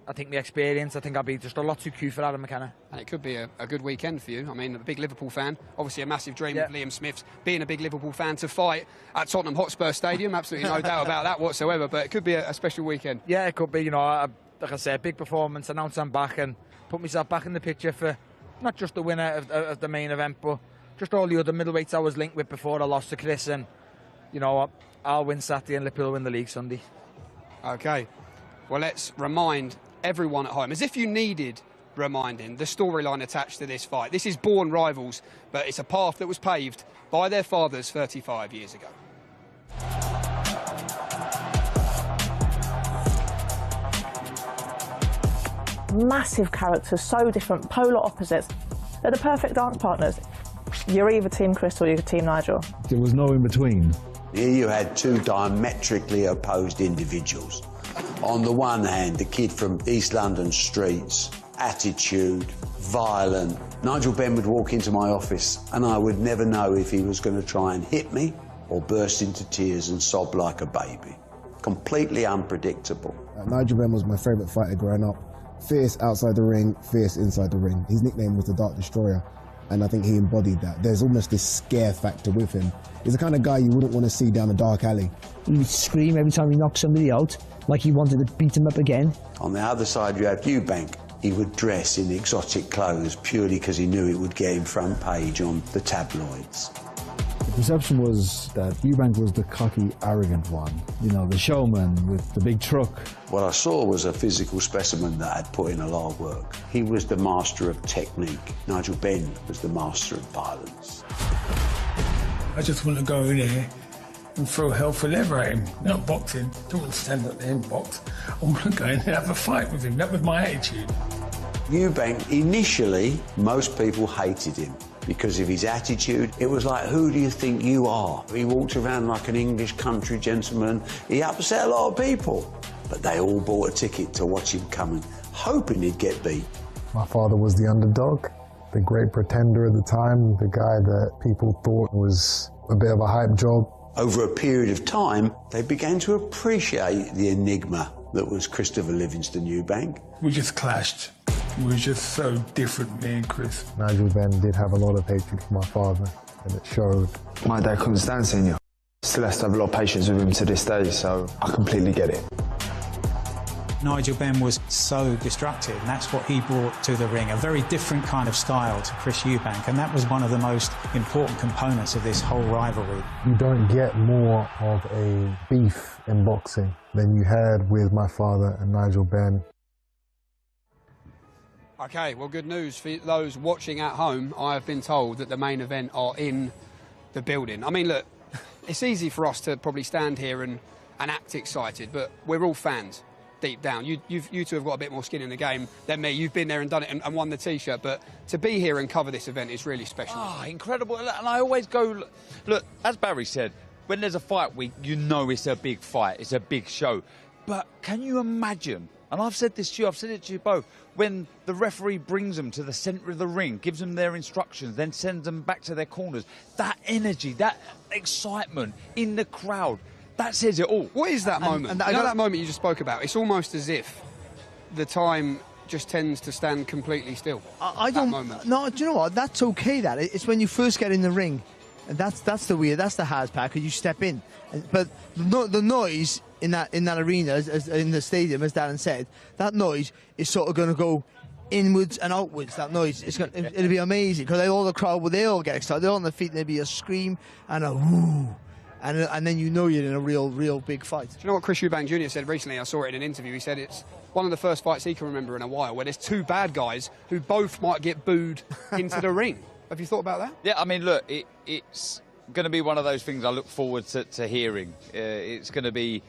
I think the experience, I think I'll be just a lot too cute for Adam McKenna. And it could be a good weekend for you. I mean, a big Liverpool fan, obviously a massive dream of Liam Smith's, being a big Liverpool fan, to fight at Tottenham Hotspur Stadium. Absolutely no doubt about that whatsoever, but it could be a special weekend. Yeah, it could be. You know, like I said, big performance, announce I'm back and put myself back in the picture for not just the winner of the main event, but just all the other middleweights I was linked with before I lost to Chris. And, you know, I'll win Saturday and Liverpool will win the league Sunday. OK. Well, let's remind everyone at home, as if you needed reminding, the storyline attached to this fight. This is born rivals, but it's a path that was paved by their fathers 35 years ago. Massive characters, so different, polar opposites. They're the perfect dance partners. You're either Team Chris or you're Team Nigel. There was no in between. Here you had two diametrically opposed individuals. On the one hand, the kid from East London streets, attitude, violent. Nigel Benn would walk into my office and I would never know if he was going to try and hit me or burst into tears and sob like a baby. Completely unpredictable. Nigel Benn was my favourite fighter growing up. Fierce outside the ring, fierce inside the ring. His nickname was the Dark Destroyer, and I think he embodied that. There's almost this scare factor with him. He's the kind of guy you wouldn't want to see down a dark alley. He would scream every time he knocked somebody out, like he wanted to beat him up again. On the other side, you have Eubank. He would dress in exotic clothes purely because he knew it would get him front page on the tabloids. The perception was that Eubank was the cocky, arrogant one. You know, the showman with the big truck. What I saw was a physical specimen that had put in a lot of work. He was the master of technique. Nigel Benn was the master of violence. I just want to go in there and throw hell for leather at him. Not boxing. Don't want to stand up there and box. I want to go in and have a fight with him. That was my attitude. Eubank, initially, most people hated him because of his attitude. It was like, who do you think you are? He walked around like an English country gentleman. He upset a lot of people. But they all bought a ticket to watch him coming, hoping he'd get beat. My father was the underdog, the great pretender at the time, the guy that people thought was a bit of a hype job. Over a period of time, they began to appreciate the enigma that was Christopher Livingston Eubank. We just clashed. was just so different, me and Chris. Nigel Benn did have a lot of hatred for my father, and it showed. My dad couldn't stand seeing you. Still has to have a lot of patience with him to this day, so I completely get it. Nigel Benn was so destructive, and that's what he brought to the ring, a very different kind of style to Chris Eubank, and that was one of the most important components of this whole rivalry. You don't get more of a beef in boxing than you had with my father and Nigel Benn. Okay, well, good news for those watching at home. I have been told that the main event are in the building. I mean, look, it's easy for us to probably stand here and act excited, but we're all fans deep down. You two have got a bit more skin in the game than me. You've been there and done it and won the T-shirt, but to be here and cover this event is really special. Oh, incredible. And I always go, look, as Barry said, when there's a fight week, you know it's a big fight, it's a big show. But can you imagine, and I've said this to you, I've said it to you both, when the referee brings them to the centre of the ring, gives them their instructions, then sends them back to their corners, that energy, that excitement in the crowd, that says it all. What is that moment? And that moment you just spoke about, it's almost as if the time just tends to stand completely still. I don't... No, do you know what? That's okay, that. It's when you first get in the ring. And that's the hard part, because you step in. But the noise in that arena, as in the stadium, as Darren said, that noise is sort of going to go inwards and outwards. That noise, it'll be amazing, because all the crowd, they all get excited. They're on their feet, and there'll be a scream and a whoo. And then you know you're in a real big fight. Do you know what Chris Eubank Jr. said recently? I saw it in an interview. He said it's one of the first fights he can remember in a while where there's two bad guys who both might get booed into the ring. Have you thought about that? Yeah, I mean, look, it's going to be one of those things I look forward to hearing. It's going to be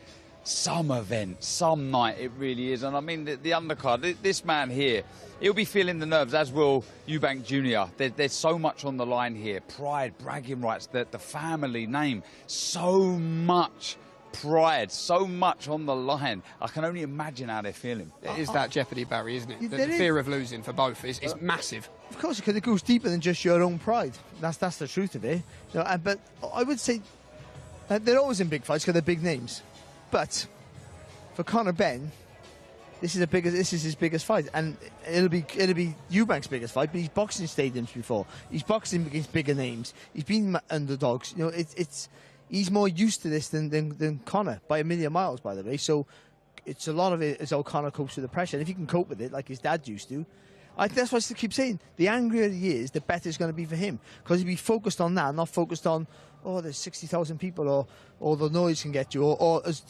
some event, some night, it really is. And I mean, the undercard, this man here, he'll be feeling the nerves, as will Eubank Jr. There's so much on the line here. Pride, bragging rights, the family name, so much pride, so much on the line. I can only imagine how they're feeling. It is that jeopardy, Barry, isn't it? The fear of losing for both is massive. Of course, because it goes deeper than just your own pride. That's the truth of it. You know, but I would say they're always in big fights because they're big names. But for Conor Benn, this is his biggest fight, and it'll be Eubank's biggest fight. But he's boxed in stadiums before. He's boxed against bigger names. He's been underdogs. You know, he's more used to this than Conor by a million miles, by the way. So it's a lot of it is how Conor copes with the pressure. And if he can cope with it like his dad used to, that's why I still keep saying, the angrier he is, the better it's going to be for him. Because he'll be focused on that, not focused on, oh, there's 60,000 people, or the noise can get you, or as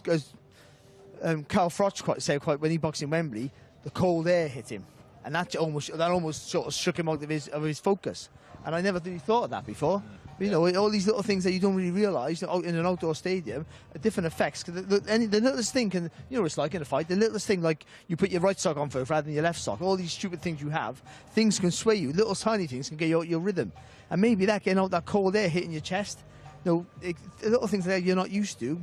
Carl Froch said when he boxed in Wembley, the cold air hit him. And that almost sort of shook him out of his focus. And I never really thought of that before. You know, all these little things that you don't really realise out in an outdoor stadium are different effects. Cause the littlest thing can, you know, it's like in a fight, the littlest thing, like you put your right sock on first rather than your left sock, all these stupid things you have, things can sway you. Little tiny things can get you out your rhythm. And maybe that getting out that cold air hitting your chest, you know, little things that you're not used to.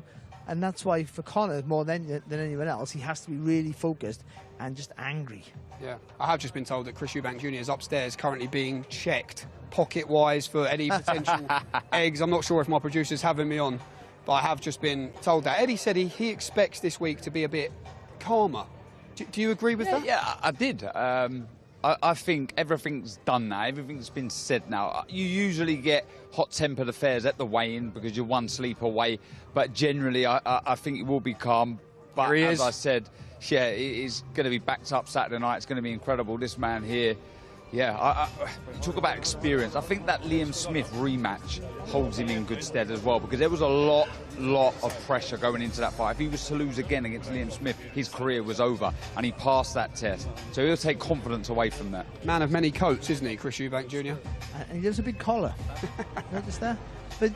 And that's why for Conor, more than anyone else, he has to be really focused and just angry. Yeah, I have just been told that Chris Eubank Jr. is upstairs currently being checked pocket-wise for any potential eggs. I'm not sure if my producer's having me on, but I have just been told that. Eddie said he expects this week to be a bit calmer. Do you agree with that? Yeah, I did. I think everything's done now. Everything's been said now. You usually get hot-tempered affairs at the weigh-in because you're one sleep away, but generally I think it will be calm. But as I said, yeah, it's going to be backed up Saturday night. It's going to be incredible. This man here, yeah, talk about experience. I think that Liam Smith rematch holds him in good stead as well, because there was a lot of pressure going into that fight. If he was to lose again against Liam Smith, his career was over, and he passed that test. So he'll take confidence away from that. Man of many coats, isn't he, Chris Eubank Jr.? And he has a big collar. Notice that? But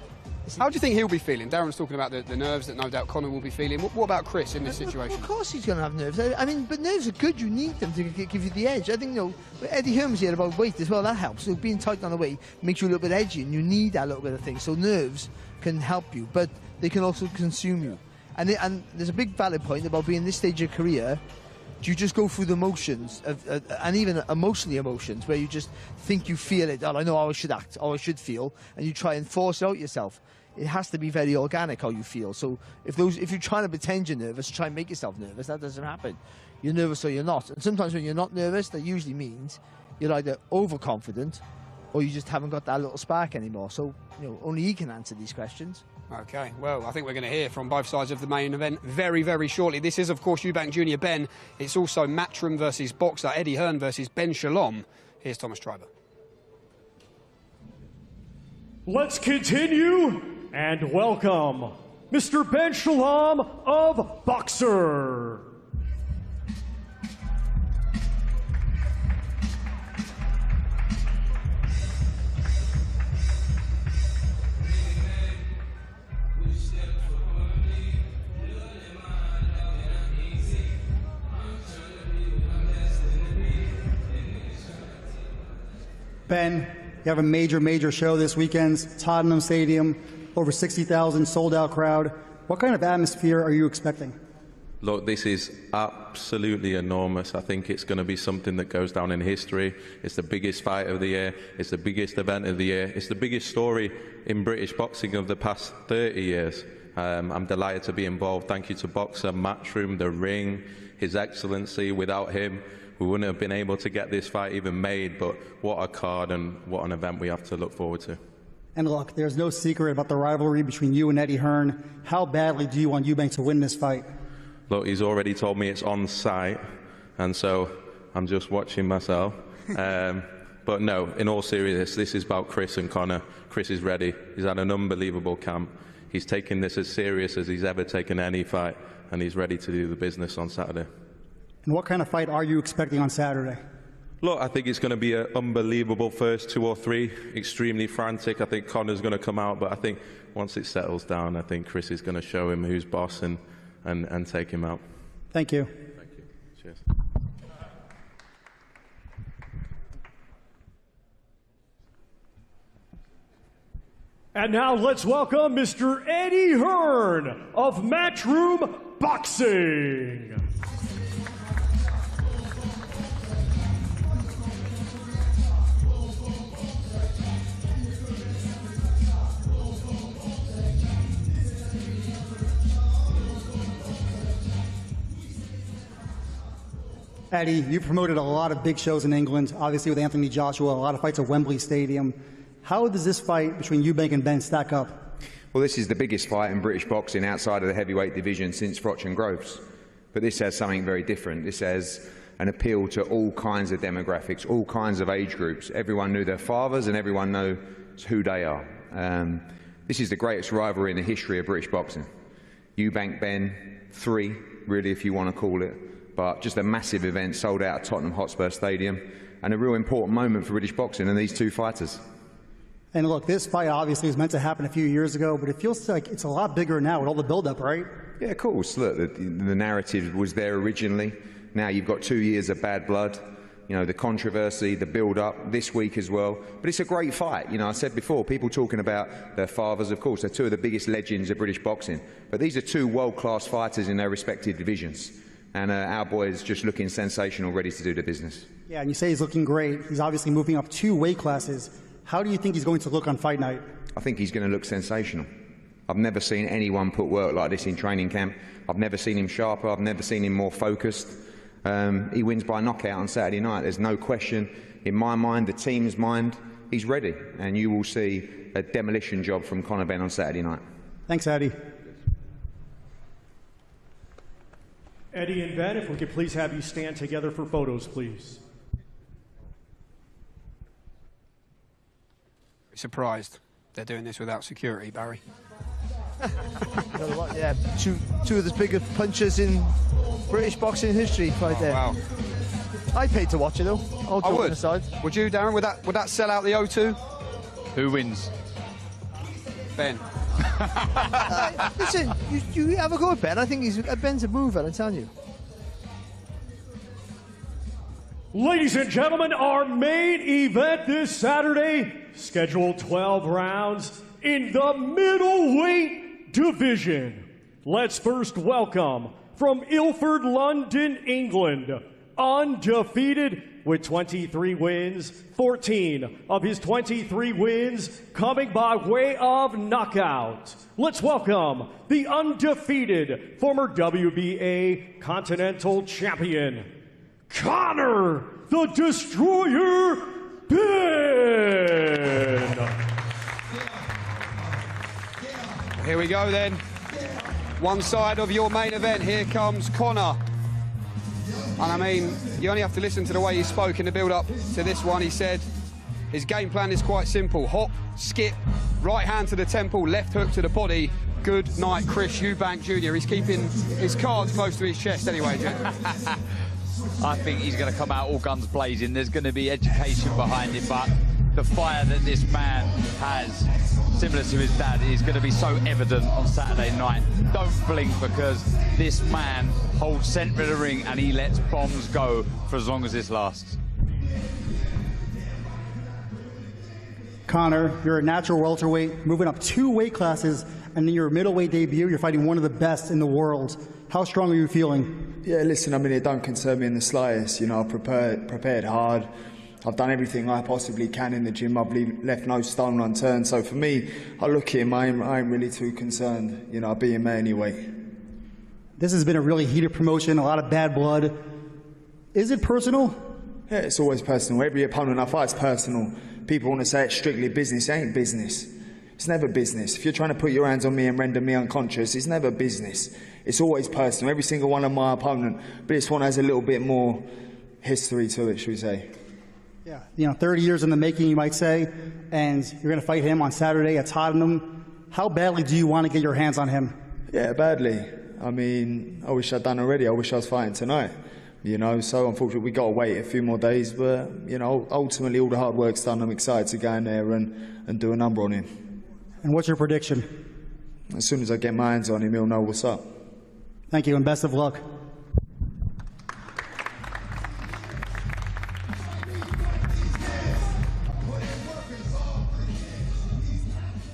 how do you think he'll be feeling? Darren's talking about the nerves that no doubt Conor will be feeling. What about Chris in this situation? Of course he's going to have nerves. I mean, but nerves are good. You need them to give you the edge. I think, you know, Eddie Hearn's here about weight as well. That helps. So being tight on the weight makes you a little bit edgy, and you need that little bit of thing. So nerves can help you, but they can also consume you. And there's a big valid point about being this stage of your career. Do you just go through the motions and even emotional emotions where you just think you feel it? Oh, I know how I should act, how I should feel, and you try and force it out yourself. It has to be very organic how you feel. So if you're trying to pretend you're nervous, try and make yourself nervous. That doesn't happen. you're nervous or you're not. And sometimes when you're not nervous, that usually means you're either overconfident or you just haven't got that little spark anymore. So, only he can answer these questions. Okay, well, I think we're going to hear from both sides of the main event very, very shortly. This is, of course, Eubank Jr. Benn. It's also Matchroom versus Boxer, Eddie Hearn versus Ben Shalom. Here's Thomas Treiber. Let's continue and welcome Mr. Ben Shalom of Boxer. Ben, you have a major show this weekend, Tottenham Stadium, over 60,000 sold-out crowd. What kind of atmosphere are you expecting? Look, this is absolutely enormous. I think it's going to be something that goes down in history. It's the biggest fight of the year. It's the biggest event of the year. It's the biggest story in British boxing of the past 30 years. I'm delighted to be involved. Thank you to Boxer, Matchroom, The Ring, His Excellency. Without him, we wouldn't have been able to get this fight even made, but what a card and what an event we have to look forward to. And look, there's no secret about the rivalry between you and Eddie Hearn. How badly do you want Eubank to win this fight? Look, he's already told me it's on site, and so I'm just watching myself. But no, in all seriousness, this is about Chris and Conor. Chris is ready. He's had an unbelievable camp. He's taken this as serious as he's ever taken any fight, and he's ready to do the business on Saturday. And what kind of fight are you expecting on Saturday? Look, I think it's going to be an unbelievable first 2 or 3, extremely frantic. I think Conor's going to come out, but I think once it settles down, I think Chris is going to show him who's boss and take him out. Thank you. Thank you. Cheers. And now let's welcome Mr. Eddie Hearn of Matchroom Boxing. Eddie, you promoted a lot of big shows in England, obviously with Anthony Joshua, a lot of fights at Wembley Stadium. How does this fight between Eubank and Benn stack up? Well, this is the biggest fight in British boxing outside of the heavyweight division since Froch and Groves. But this has something very different. This has an appeal to all kinds of demographics, all kinds of age groups. Everyone knew their fathers and everyone knows who they are. This is the greatest rivalry in the history of British boxing. Eubank, Benn, 3, really, if you want to call it. But just a massive event sold out at Tottenham Hotspur Stadium and a real important moment for British boxing and these two fighters. And look, this fight obviously was meant to happen a few years ago, but it feels like it's a lot bigger now with all the build-up, right? Yeah, of course. Look, the narrative was there originally. Now you've got 2 years of bad blood. You know, the controversy, the build-up, this week as well. But it's a great fight. You know, I said before, people talking about their fathers, of course, they're 2 of the biggest legends of British boxing. But these are 2 world-class fighters in their respective divisions. And our boy is just looking sensational, ready to do the business. Yeah, and you say he's looking great. He's obviously moving up 2 weight classes. How do you think he's going to look on fight night? I think he's going to look sensational. I've never seen anyone put work like this in training camp. I've never seen him sharper. I've never seen him more focused. He wins by knockout on Saturday night. There's no question in my mind, the team's mind, he's ready. And you will see a demolition job from Conor Benn on Saturday night. Thanks, Eddie. Eddie and Ben, if we could please have you stand together for photos, please. Surprised they're doing this without security, Barry. You know what? Yeah, two of the biggest punches in British boxing history right there. Wow. I paid to watch it though. I would. Aside. Would you, Darren? Would that sell out the O2? Who wins? Ben. Listen, you have a go at Ben. I think Ben's a mover, I'm telling you. Ladies and gentlemen, our main event this Saturday, scheduled 12 rounds in the middleweight division. Let's first welcome from Ilford, London, England, undefeated, with 23 wins, 14 of his 23 wins coming by way of knockout. Let's welcome the undefeated former WBA Continental Champion, Conor the Destroyer Benn. Here we go then. One side of your main event, here comes Conor. And I mean, you only have to listen to the way he spoke in the build-up to this one. He said his game plan is quite simple. Hop, skip, right hand to the temple, left hook to the body. Good night, Chris Eubank Jr. He's keeping his cards close to his chest anyway, Jim. I think he's going to come out all guns blazing. There's going to be education behind it, but the fire that this man has, similar to his dad, is going to be so evident on Saturday night. Don't blink, because this man holds centre of the ring and he lets bombs go for as long as this lasts. Conor, you're a natural welterweight, moving up 2 weight classes, and in your middleweight debut, you're fighting one of the best in the world. How strong are you feeling? Yeah, listen, I mean, it don't concern me in the slightest. You know, I've prepared hard. I've done everything I possibly can in the gym. I've left no stone unturned. So for me, I look at him, I ain't really too concerned. You know, I'll be him anyway. This has been a really heated promotion, a lot of bad blood. Is it personal? Yeah, it's always personal. Every opponent I fight is personal. People want to say it's strictly business. It ain't business. It's never business. If you're trying to put your hands on me and render me unconscious, it's never business. It's always personal. Every single one of my opponent. But this one has a little bit more history to it, should we say. Yeah, you know, 30 years in the making, you might say, and you're going to fight him on Saturday at Tottenham. How badly do you want to get your hands on him? Yeah, badly. I mean, I wish I'd done already. I wish I was fighting tonight. You know, so unfortunately we got to wait a few more days, but, you know, ultimately all the hard work's done. I'm excited to go in there and do a number on him. And what's your prediction? As soon as I get my hands on him, he'll know what's up. Thank you, and best of luck.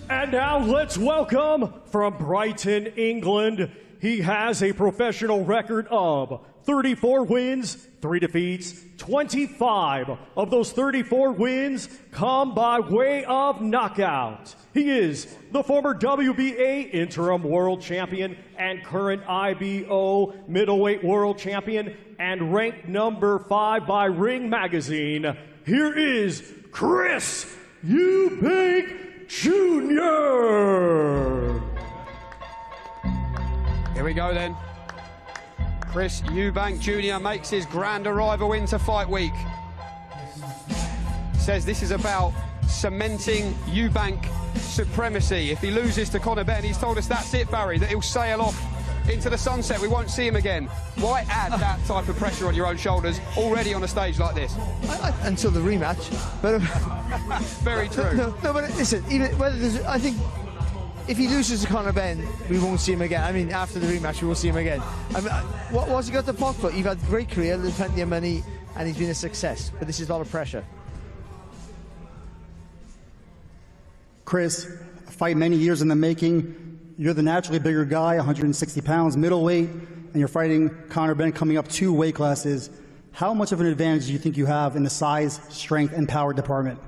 And now let's welcome, from Brighton, England, he has a professional record of 34 wins, 3 defeats. 25 of those 34 wins come by way of knockout. He is the former WBA interim world champion and current IBO middleweight world champion and ranked number 5 by Ring Magazine. Here is Chris Eubank Jr. Here we go then. Chris Eubank Jr. makes his grand arrival into fight week. Says this is about cementing Eubank supremacy. If he loses to Conor Benn, he's told us that's it, Barry, that he'll sail off into the sunset. We won't see him again. Why add that type of pressure on your own shoulders already on a stage like this? Until the rematch. But very true. No, but listen, even whether there's, I think if he loses to Conor Benn, we won't see him again. I mean, after the rematch, we will see him again. I mean, what's he got to fight for? You've had a great career, there's plenty of money, and he's been a success. But this is a lot of pressure. Chris, a fight many years in the making. You're the naturally bigger guy, 160 pounds, middleweight, and you're fighting Conor Benn coming up 2 weight classes. How much of an advantage do you think you have in the size, strength, and power department?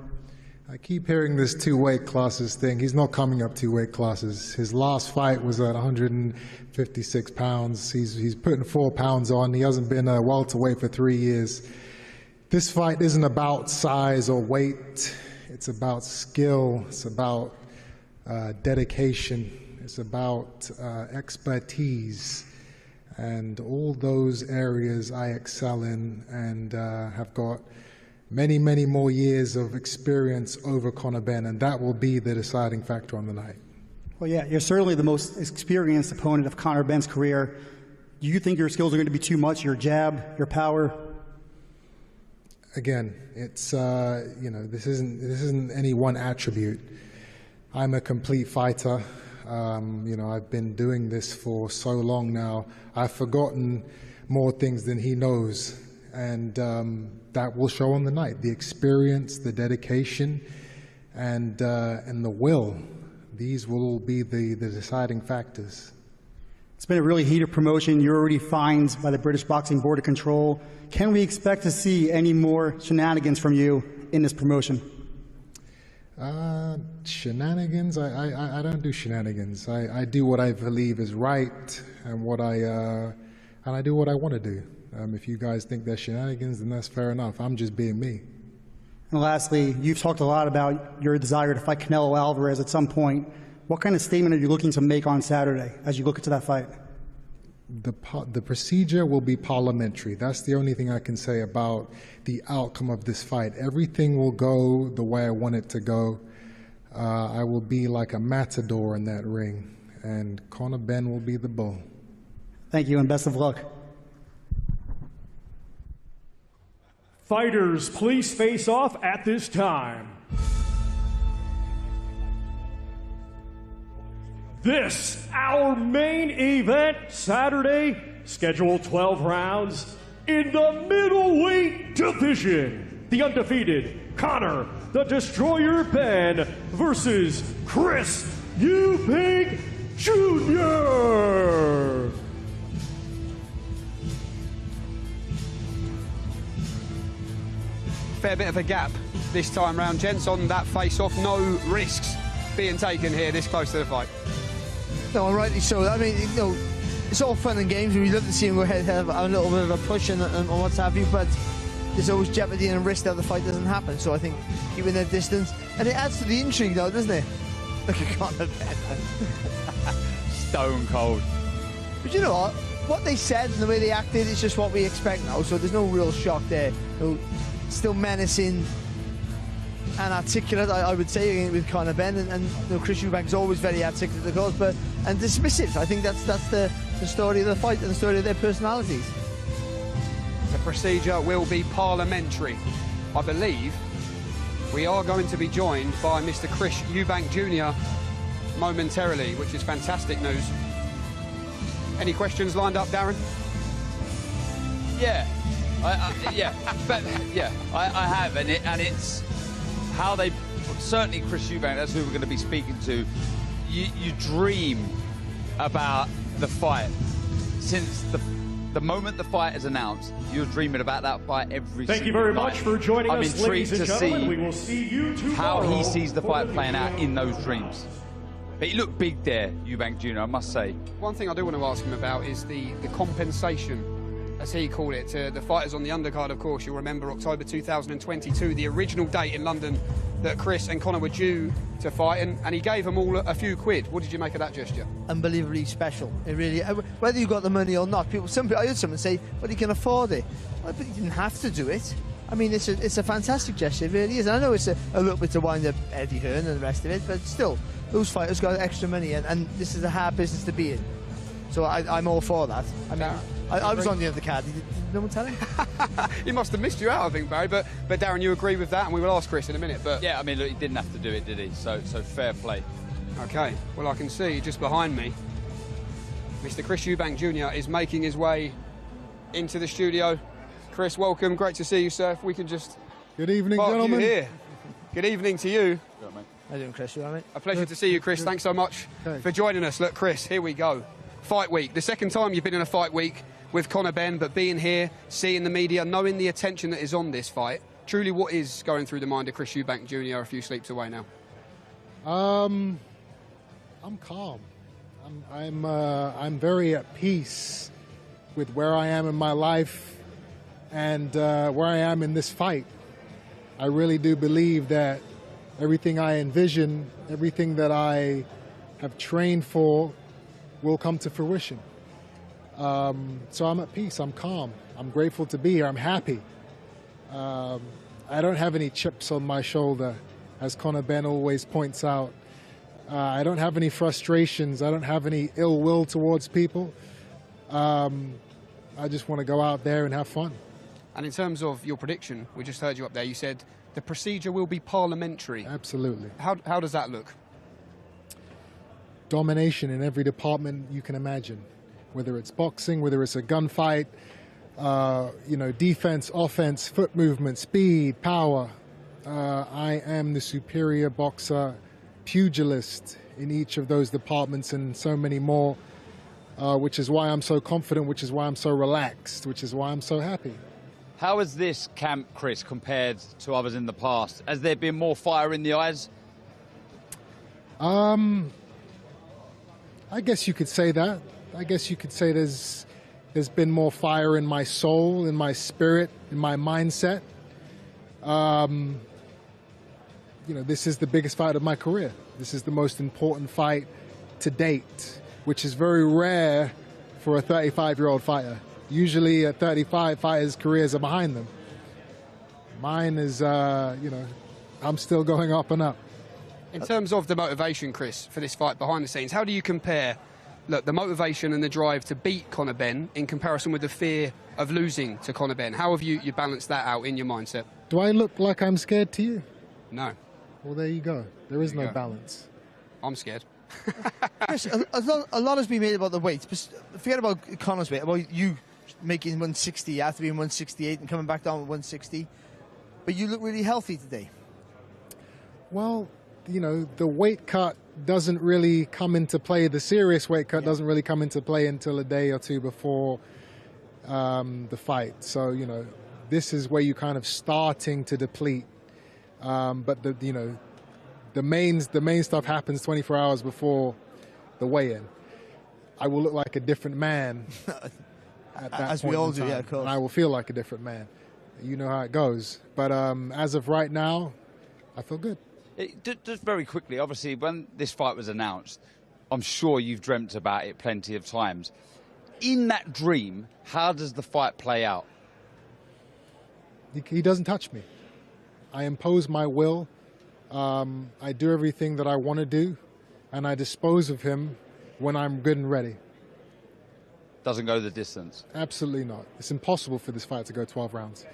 I keep hearing this 2 weight classes thing. He's not coming up 2 weight classes. His last fight was at 156 pounds. He's putting 4 pounds on. He hasn't been a welterweight for 3 years. This fight isn't about size or weight. It's about skill. It's about dedication. It's about expertise. And all those areas I excel in and have got many, many more years of experience over Conor Benn, and that will be the deciding factor on the night. Well, yeah, you're certainly the most experienced opponent of Conor Benn's career. Do you think your skills are going to be too much, your jab, your power? Again, it's, you know, this isn't any one attribute. I'm a complete fighter. You know, I've been doing this for so long now. I've forgotten more things than he knows. And that will show on the night. The experience, the dedication, and the will. These will all be the deciding factors. It's been a really heated promotion. You're already fined by the British Boxing Board of Control. Can we expect to see any more shenanigans from you in this promotion? Shenanigans? I don't do shenanigans. I do what I believe is right, and I do what I want to do. If you guys think there's shenanigans, then that's fair enough. I'm just being me. And lastly, you've talked a lot about your desire to fight Canelo Alvarez at some point. What kind of statement are you looking to make on Saturday as you look into that fight? The procedure will be parliamentary. That's the only thing I can say about the outcome of this fight. Everything will go the way I want it to go. I will be like a matador in that ring, and Conor Benn will be the bull. Thank you, and best of luck. Fighters, please face off at this time. This, our main event, Saturday, scheduled 12 rounds in the middleweight division. The undefeated Conor the Destroyer Benn versus Chris Eubank Jr. Fair bit of a gap this time round, gents, on that face-off. No risks being taken here this close to the fight. No, rightly so. I mean, it's all fun and games. We love to see him go ahead have a little bit of a push and what's have you, but there's always jeopardy and risk that the fight doesn't happen. So I think keeping their distance, and it adds to the intrigue, though, doesn't it? Look at Conor Benn. Stone cold. But you know what? What they said and the way they acted is just what we expect now. So there's no real shock there. Still menacing and articulate, I would say, with Conor Benn, and Chris Eubank is always very articulate, of course, and dismissive. I think that's the story of the fight and the story of their personalities. The procedure will be parliamentary. I believe we are going to be joined by Mr. Chris Eubank Jr. momentarily, which is fantastic news. Any questions lined up, Darren? Yeah. I have, and it's how they, certainly Chris Eubank, that's who we're going to be speaking to. You dream about the fight. Since the moment the fight is announced, you're dreaming about that fight every single night. Thank you very much for joining us, ladies and gentlemen. We will see you tomorrow. How he sees the fight playing out in those dreams. But he looked big there, Eubank Jr., I must say. One thing I do want to ask him about is the compensation, as he called it, to the fighters on the undercard. Of course, you'll remember October 2022, the original date in London that Chris and Conor were due to fight, and he gave them all a few quid. What did you make of that gesture? Unbelievably special. It really, whether you got the money or not, I heard someone say, "Well, he can afford it." Well, but he didn't have to do it. I mean, it's a fantastic gesture, it really is. And I know it's a little bit to wind up Eddie Hearn and the rest of it, but still, those fighters got extra money, and this is a hard business to be in. So I'm all for that. I mean, I was on the other card. Did no one tell him? He must have missed you out, I think, Barry. But Darren, you agree with that, and we will ask Chris in a minute. But yeah, I mean, look, he didn't have to do it, did he? So fair play. Okay. Well, I can see just behind me, Mr. Chris Eubank Jr. is making his way into the studio. Chris, welcome. Great to see you, sir. If we can just good evening, park gentlemen. You here. Good evening to you. How you doing, Chris? You all right? A pleasure to see you, Chris. Thanks so much for joining us. Look, Chris, here we go. Fight week. The second time you've been in a fight week with Conor Benn, but being here, seeing the media, knowing the attention that is on this fight, truly what is going through the mind of Chris Eubank Jr. a few sleeps away now? I'm calm. I'm very at peace with where I am in my life and where I am in this fight. I really do believe that everything I envision, everything that I have trained for will come to fruition. So I'm at peace, I'm calm, I'm grateful to be here, I'm happy. I don't have any chips on my shoulder, as Conor Benn always points out. I don't have any frustrations, I don't have any ill will towards people. I just want to go out there and have fun. And in terms of your prediction, we just heard you up there, you said the procedure will be parliamentary. Absolutely. How does that look? Domination in every department you can imagine, whether it's boxing, whether it's a gunfight, defense, offense, foot movement, speed, power. I am the superior boxer, pugilist in each of those departments and so many more. which is why I'm so confident, which is why I'm so relaxed, which is why I'm so happy. How has this camp, Chris, compared to others in the past? Has there been more fire in the eyes? I guess you could say that. I guess you could say there's been more fire in my soul, in my spirit, in my mindset. You know, this is the biggest fight of my career. This is the most important fight to date, which is very rare for a 35-year-old fighter. Usually at 35, fighters' careers are behind them. Mine is, you know, I'm still going up and up. In terms of the motivation, Chris, for this fight behind the scenes, how do you compare, look, the motivation and the drive to beat Conor Benn in comparison with the fear of losing to Conor Benn? How have you balanced that out in your mindset? Do I look like I'm scared to you? No. Well, there you go. There is no balance. I'm scared. Chris, a lot has been made about the weight. Forget about Conor's weight, about you making 160 after being 168 and coming back down with 160. But you look really healthy today. Well, you know, the weight cut doesn't really come into play. The serious weight cut doesn't really come into play until a day or two before the fight. So, you know, this is where you're kind of starting to deplete. But you know, the main stuff happens 24 hours before the weigh-in. I will look like a different man at that as point we all in do, time, yeah, of course. and I will feel like a different man. You know how it goes. But as of right now, I feel good. Just very quickly, obviously, when this fight was announced, I'm sure you've dreamt about it plenty of times. In that dream, how does the fight play out? He doesn't touch me. I impose my will. I do everything that I want to do, and I dispose of him when I'm good and ready. Doesn't go the distance? Absolutely not. It's impossible for this fight to go 12 rounds.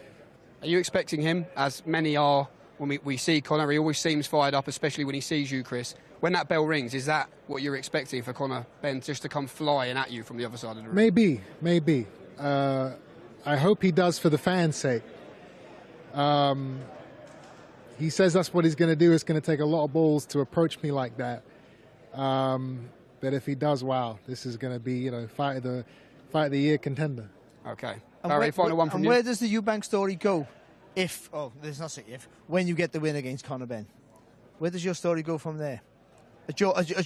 Are you expecting him, as many are, when we see Conor, he always seems fired up, especially when he sees you, Chris. When that bell rings, is that what you're expecting for Conor Benn, just to come flying at you from the other side of the ring? Maybe. I hope he does for the fans' sake. He says that's what he's going to do. It's going to take a lot of balls to approach me like that. But if he does, wow, this is going to be, you know, fight of the year contender. Okay. Barry, final one from you. Where does the Eubank story go if, there's not say if, when you get the win against Conor Benn? Where does your story go from there? At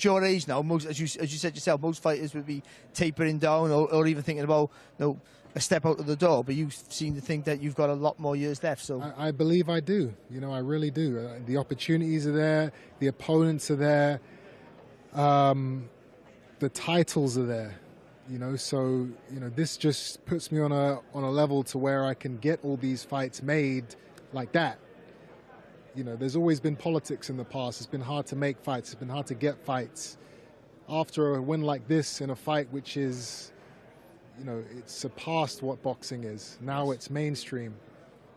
your age now, most, as you said yourself, most fighters would be tapering down or even thinking about, you know, a step out of the door, but you seem to think that you've got a lot more years left. So I believe I do. You know, I really do. The opportunities are there. The opponents are there. The titles are there. You know, so you know this just puts me on a level to where I can get all these fights made like that. You know, there's always been politics in the past. It's been hard to make fights. It's been hard to get fights. After a win like this in a fight which is, you know, it's surpassed what boxing is. Now it's mainstream.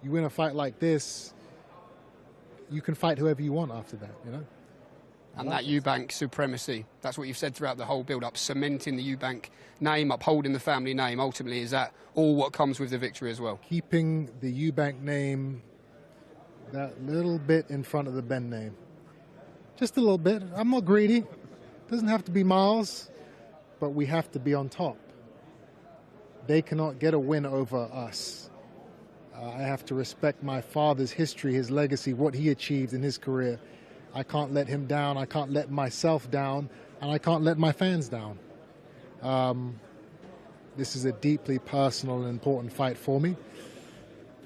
You win a fight like this, you can fight whoever you want after that, you know? And that Eubank supremacy, that's what you've said throughout the whole build-up, cementing the Eubank name, upholding the family name, ultimately, is that all what comes with the victory as well? Keeping the Eubank name that little bit in front of the Benn name. Just a little bit. I'm not greedy. Doesn't have to be miles, but we have to be on top. They cannot get a win over us. I have to respect my father's history, his legacy, what he achieved in his career. I can't let him down, I can't let myself down, and I can't let my fans down. This is a deeply personal and important fight for me,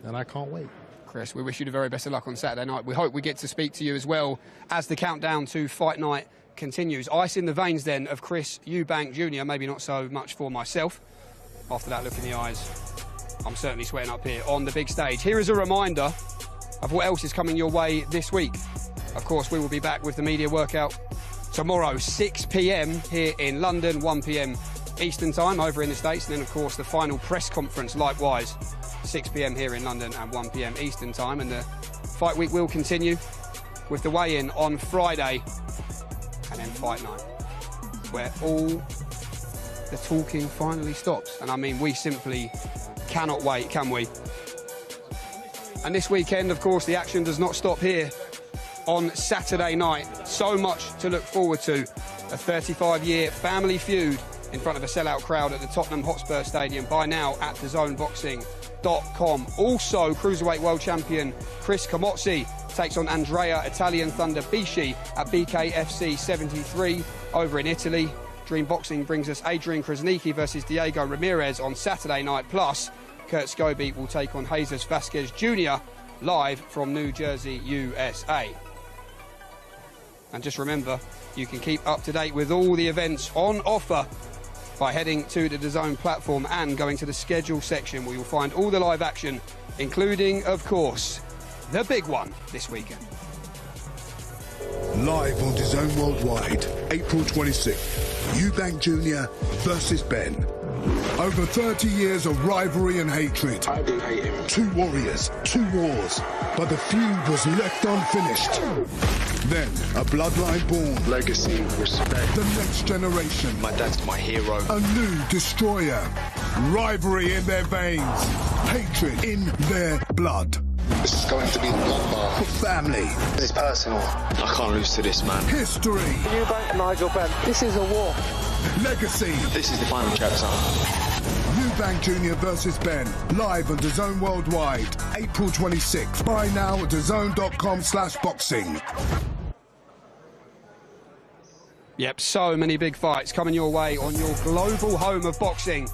and I can't wait. Chris, we wish you the very best of luck on Saturday night. We hope we get to speak to you as well as the countdown to fight night continues. Ice in the veins then of Chris Eubank Jr., maybe not so much for myself. After that look in the eyes, I'm certainly sweating up here on the big stage. Here is a reminder of what else is coming your way this week. Of course, we will be back with the media workout tomorrow, 6 p.m. here in London, 1 p.m. Eastern time over in the States. And then, of course, the final press conference, likewise, 6 p.m. here in London and 1 p.m. Eastern time. And the fight week will continue with the weigh-in on Friday and then fight night, where all the talking finally stops. And I mean, we simply cannot wait, can we? And this weekend, of course, the action does not stop here. On Saturday night, so much to look forward to. A 35-year family feud in front of a sellout crowd at the Tottenham Hotspur Stadium. Buy now at DAZNboxing.com. Also, Cruiserweight World Champion Chris Camozzi takes on Andrea Italian Thunder Bishi at BKFC 73 over in Italy. Dream Boxing brings us Adrian Krasniqi versus Diego Ramirez on Saturday night. Plus, Kurt Scobie will take on Jesus Vasquez Jr. live from New Jersey, USA. And just remember, you can keep up to date with all the events on offer by heading to the DAZN platform and going to the schedule section, where you'll find all the live action, including, of course, the big one this weekend. Live on DAZN Worldwide, April 26th. Eubank Jr. versus Benn. Over 30 years of rivalry and hatred. I do hate him. 2 warriors, 2 wars, but the feud was left unfinished. Then, a bloodline born. Legacy, respect. The next generation. My dad's my hero. A new destroyer. Rivalry in their veins. Hatred in their blood. This is going to be a bloodbath. For family. It's personal. I can't lose to this, man. History. Eubank, Nigel Benn. This is a war. Legacy. This is the final chapter. Eubank Jr. versus Benn. Live on DAZN Worldwide. April 26th. Buy now at DAZN.com/boxing. Yep, so many big fights coming your way on your global home of boxing.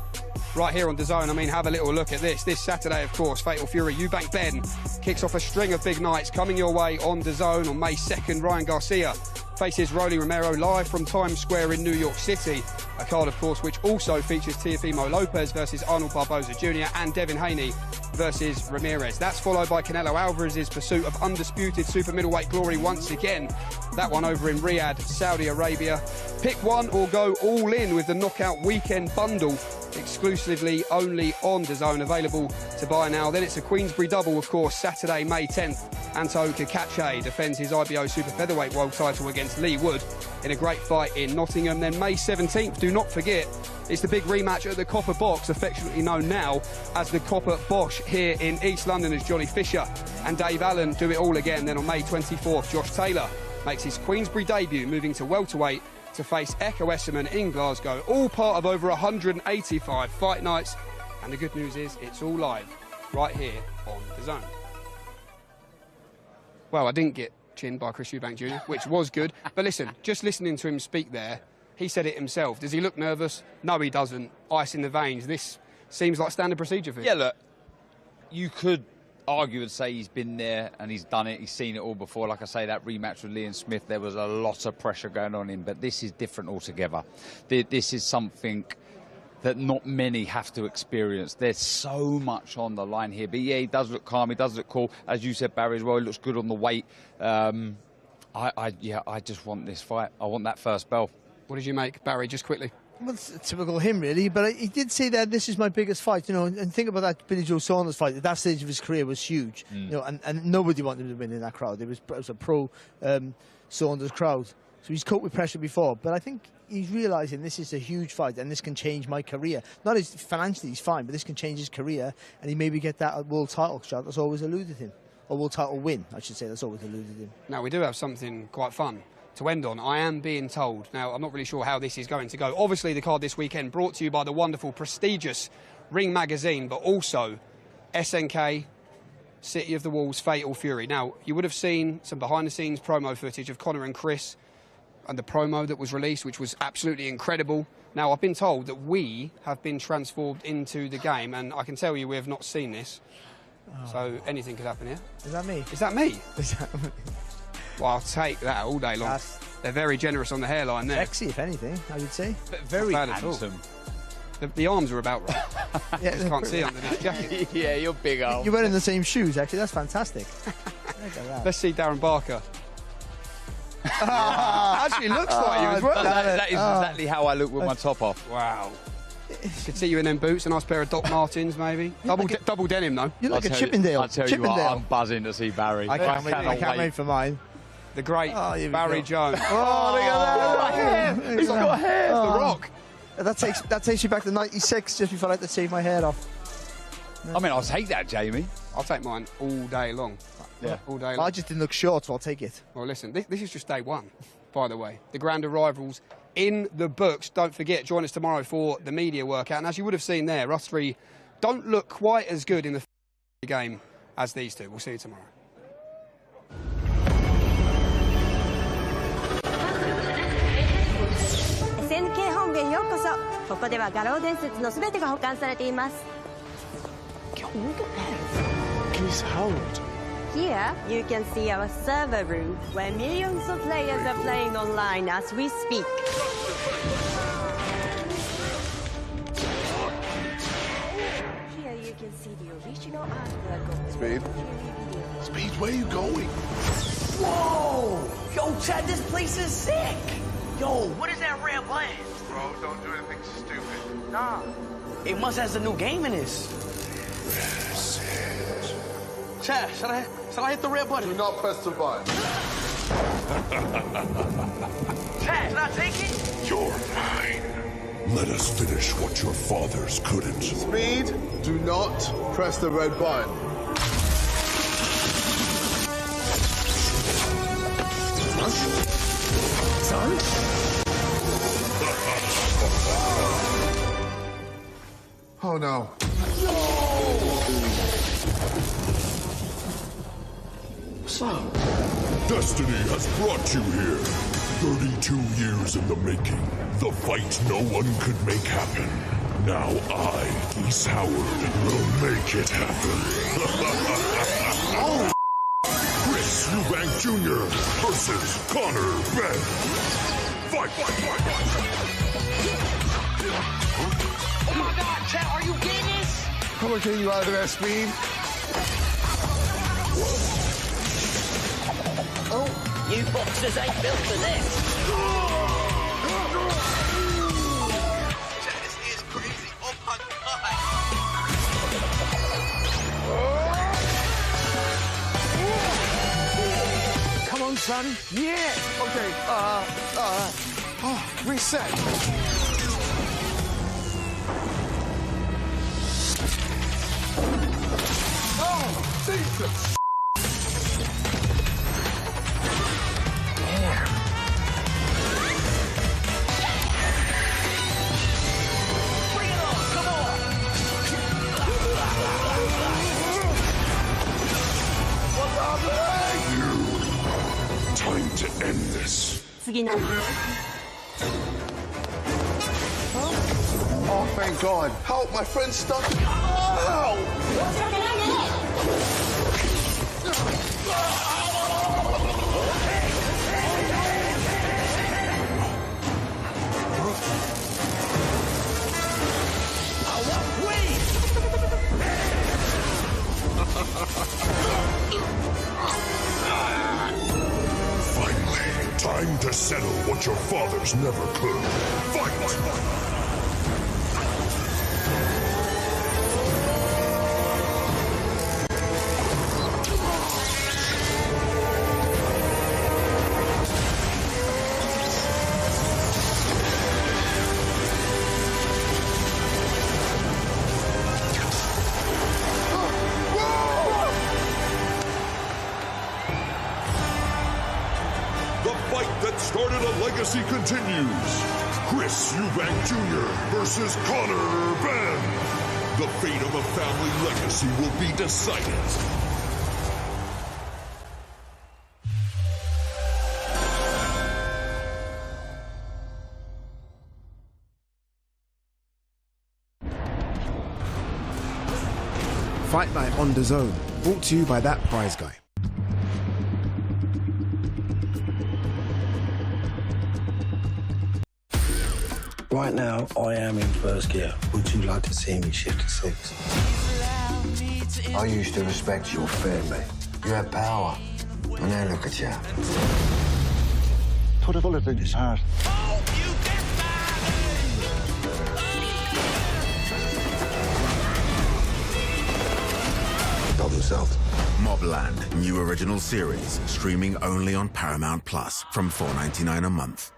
Right here on DAZN. I mean, have a little look at this. This Saturday, of course, Fatal Fury, Eubank Benn kicks off a string of big nights coming your way on DAZN on May 2nd. Ryan Garcia faces Rolly Romero live from Times Square in New York City. A card, of course, which also features Teofimo Lopez versus Arnold Barboza Jr. and Devin Haney versus Ramirez. That's followed by Canelo Alvarez's pursuit of undisputed super middleweight glory once again. That one over in Riyadh, Saudi Arabia. Pick one or go all in with the Knockout Weekend Bundle, exclusively only on DAZN, available to buy now. Then it's a Queensbury double, of course, Saturday, May 10th. Anto Kakache defends his IBO Super Featherweight World title against Lee Wood in a great fight in Nottingham. Then May 17th, do not forget, it's the big rematch at the Copper Box, affectionately known now as the Copper Bosch, here in East London, as Johnny Fisher and Dave Allen do it all again. Then on May 24th, Josh Taylor makes his Queensbury debut, moving to welterweight to face Echo Esserman in Glasgow. All part of over 185 fight nights. And the good news is it's all live right here on DAZN. Well, I didn't get chinned by Chris Eubank Jr., which was good. But listen, just listening to him speak there, he said it himself. Does he look nervous? No, he doesn't. Ice in the veins. This seems like standard procedure for him. Yeah, look, you could argue and say he's been there and he's done it, he's seen it all before. Like I say, that rematch with Liam Smith, there was a lot of pressure going on him, but this is different altogether. This is something that not many have to experience. There's so much on the line here. But yeah, he does look calm, he does look cool. As you said, Barry, as well, he looks good on the weight. I just want this fight. I want that first bell. What did you make, Barry, just quickly? Well, it's typical him, really. But he did say that this is my biggest fight, you know. And think about that Billy Joe Saunders fight. At that stage of his career was huge, you know. And nobody wanted him to win in that crowd. It was a pro Saunders crowd. So he's coped with pressure before. But I think he's realising this is a huge fight and this can change my career. Not his financially, he's fine, but this can change his career and he maybe get that world title shot that's always eluded him. Or world title win, I should say, that's always eluded him. Now, we do have something quite fun to end on. I am being told, now I'm not really sure how this is going to go. Obviously, the card this weekend brought to you by the wonderful, prestigious Ring Magazine, but also SNK, City of the Walls, Fatal Fury. Now, you would have seen some behind-the-scenes promo footage of Conor and Chris and the promo that was released, which was absolutely incredible. Now, I've been told that we have been transformed into the game, and I can tell you we have not seen this. Oh. So anything could happen here. Is that me? Is that me? Is that me? Well, I'll take that all day long. They're very generous on the hairline there. Sexy, if anything, I would say. But very handsome. The arms are about right. Yeah, I just can't see under this jacket. Yeah, you're big arms. You're wearing the same shoes, actually. That's fantastic. Look at that. Let's see Darren Barker. Actually looks like you as well. That is exactly how I look with my top off. Wow. Could see you in them boots, a nice pair of Doc Martens, maybe. Double denim, though. You look like a Chippendale. I tell you what, I'm buzzing to see Barry. I can't wait for mine. The great Barry Jones. Oh, look at that! He's got hair. It's The Rock. That takes you back to '96, just before I had to shave my hair off. I mean, I'll take that, Jamie. I'll take mine all day long. Yeah, all day long. I just didn't look short, so I'll take it. Well, listen, this is just day one, by the way. The Grand Arrivals in the books. Don't forget, join us tomorrow for the media workout. And as you would have seen there, us three don't look quite as good in the game as these two. We'll see you tomorrow. SNK 本部へようこそ。ここでは画廊伝説のすべてが保管されています。He's Howard. Here you can see our server room where millions of players are playing online as we speak. Here you can see the original artwork of Speed? Speed, where are you going? Whoa! Yo, Chad, this place is sick! Yo, what is that red button? Bro, don't do anything stupid. Nah. It must have the new game in this. Chad, should I hit the red button? Do not press the button. Chad, should I take it? You're mine. Let us finish what your fathers couldn't. Speed, do not press the red button. Son? Oh no. What's up? Destiny has brought you here. 32 years in the making. The fight no one could make happen. Now I, East Howard, will make it happen. Oh! Chris Eubank Jr. versus Conor Benn. Fight, fight, fight, fight. Oh my God, Chad, are you getting this? How much are you out of that, Speed? Oh, you boxers ain't built for this. Chad, this is crazy. Oh my God. Come on, son. Yeah. Okay, reset. Oh, Jesus. Time to end this. Oh, thank God. Help, my friend's stuck. Finally, time to settle what your fathers never could. Fight! Started a legacy continues. Chris Eubank Jr. versus Conor Benn. The fate of a family legacy will be decided. Fight Night on DAZN, brought to you by That Prize Guy. Right now, I am in first gear. Would you like to see me shift to six? I used to respect your family. You had power. And now look at you. Put a bullet in his heart. Problem solved. Mobland, new original series, streaming only on Paramount Plus from $4.99 a month.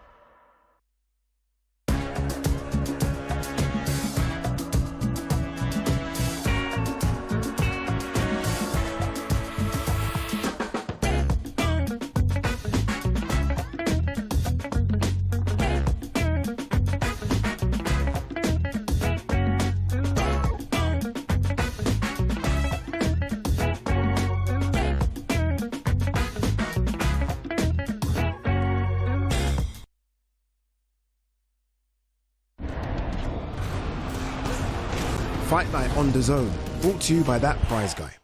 Fight Night on DAZN, brought to you by that prize guy.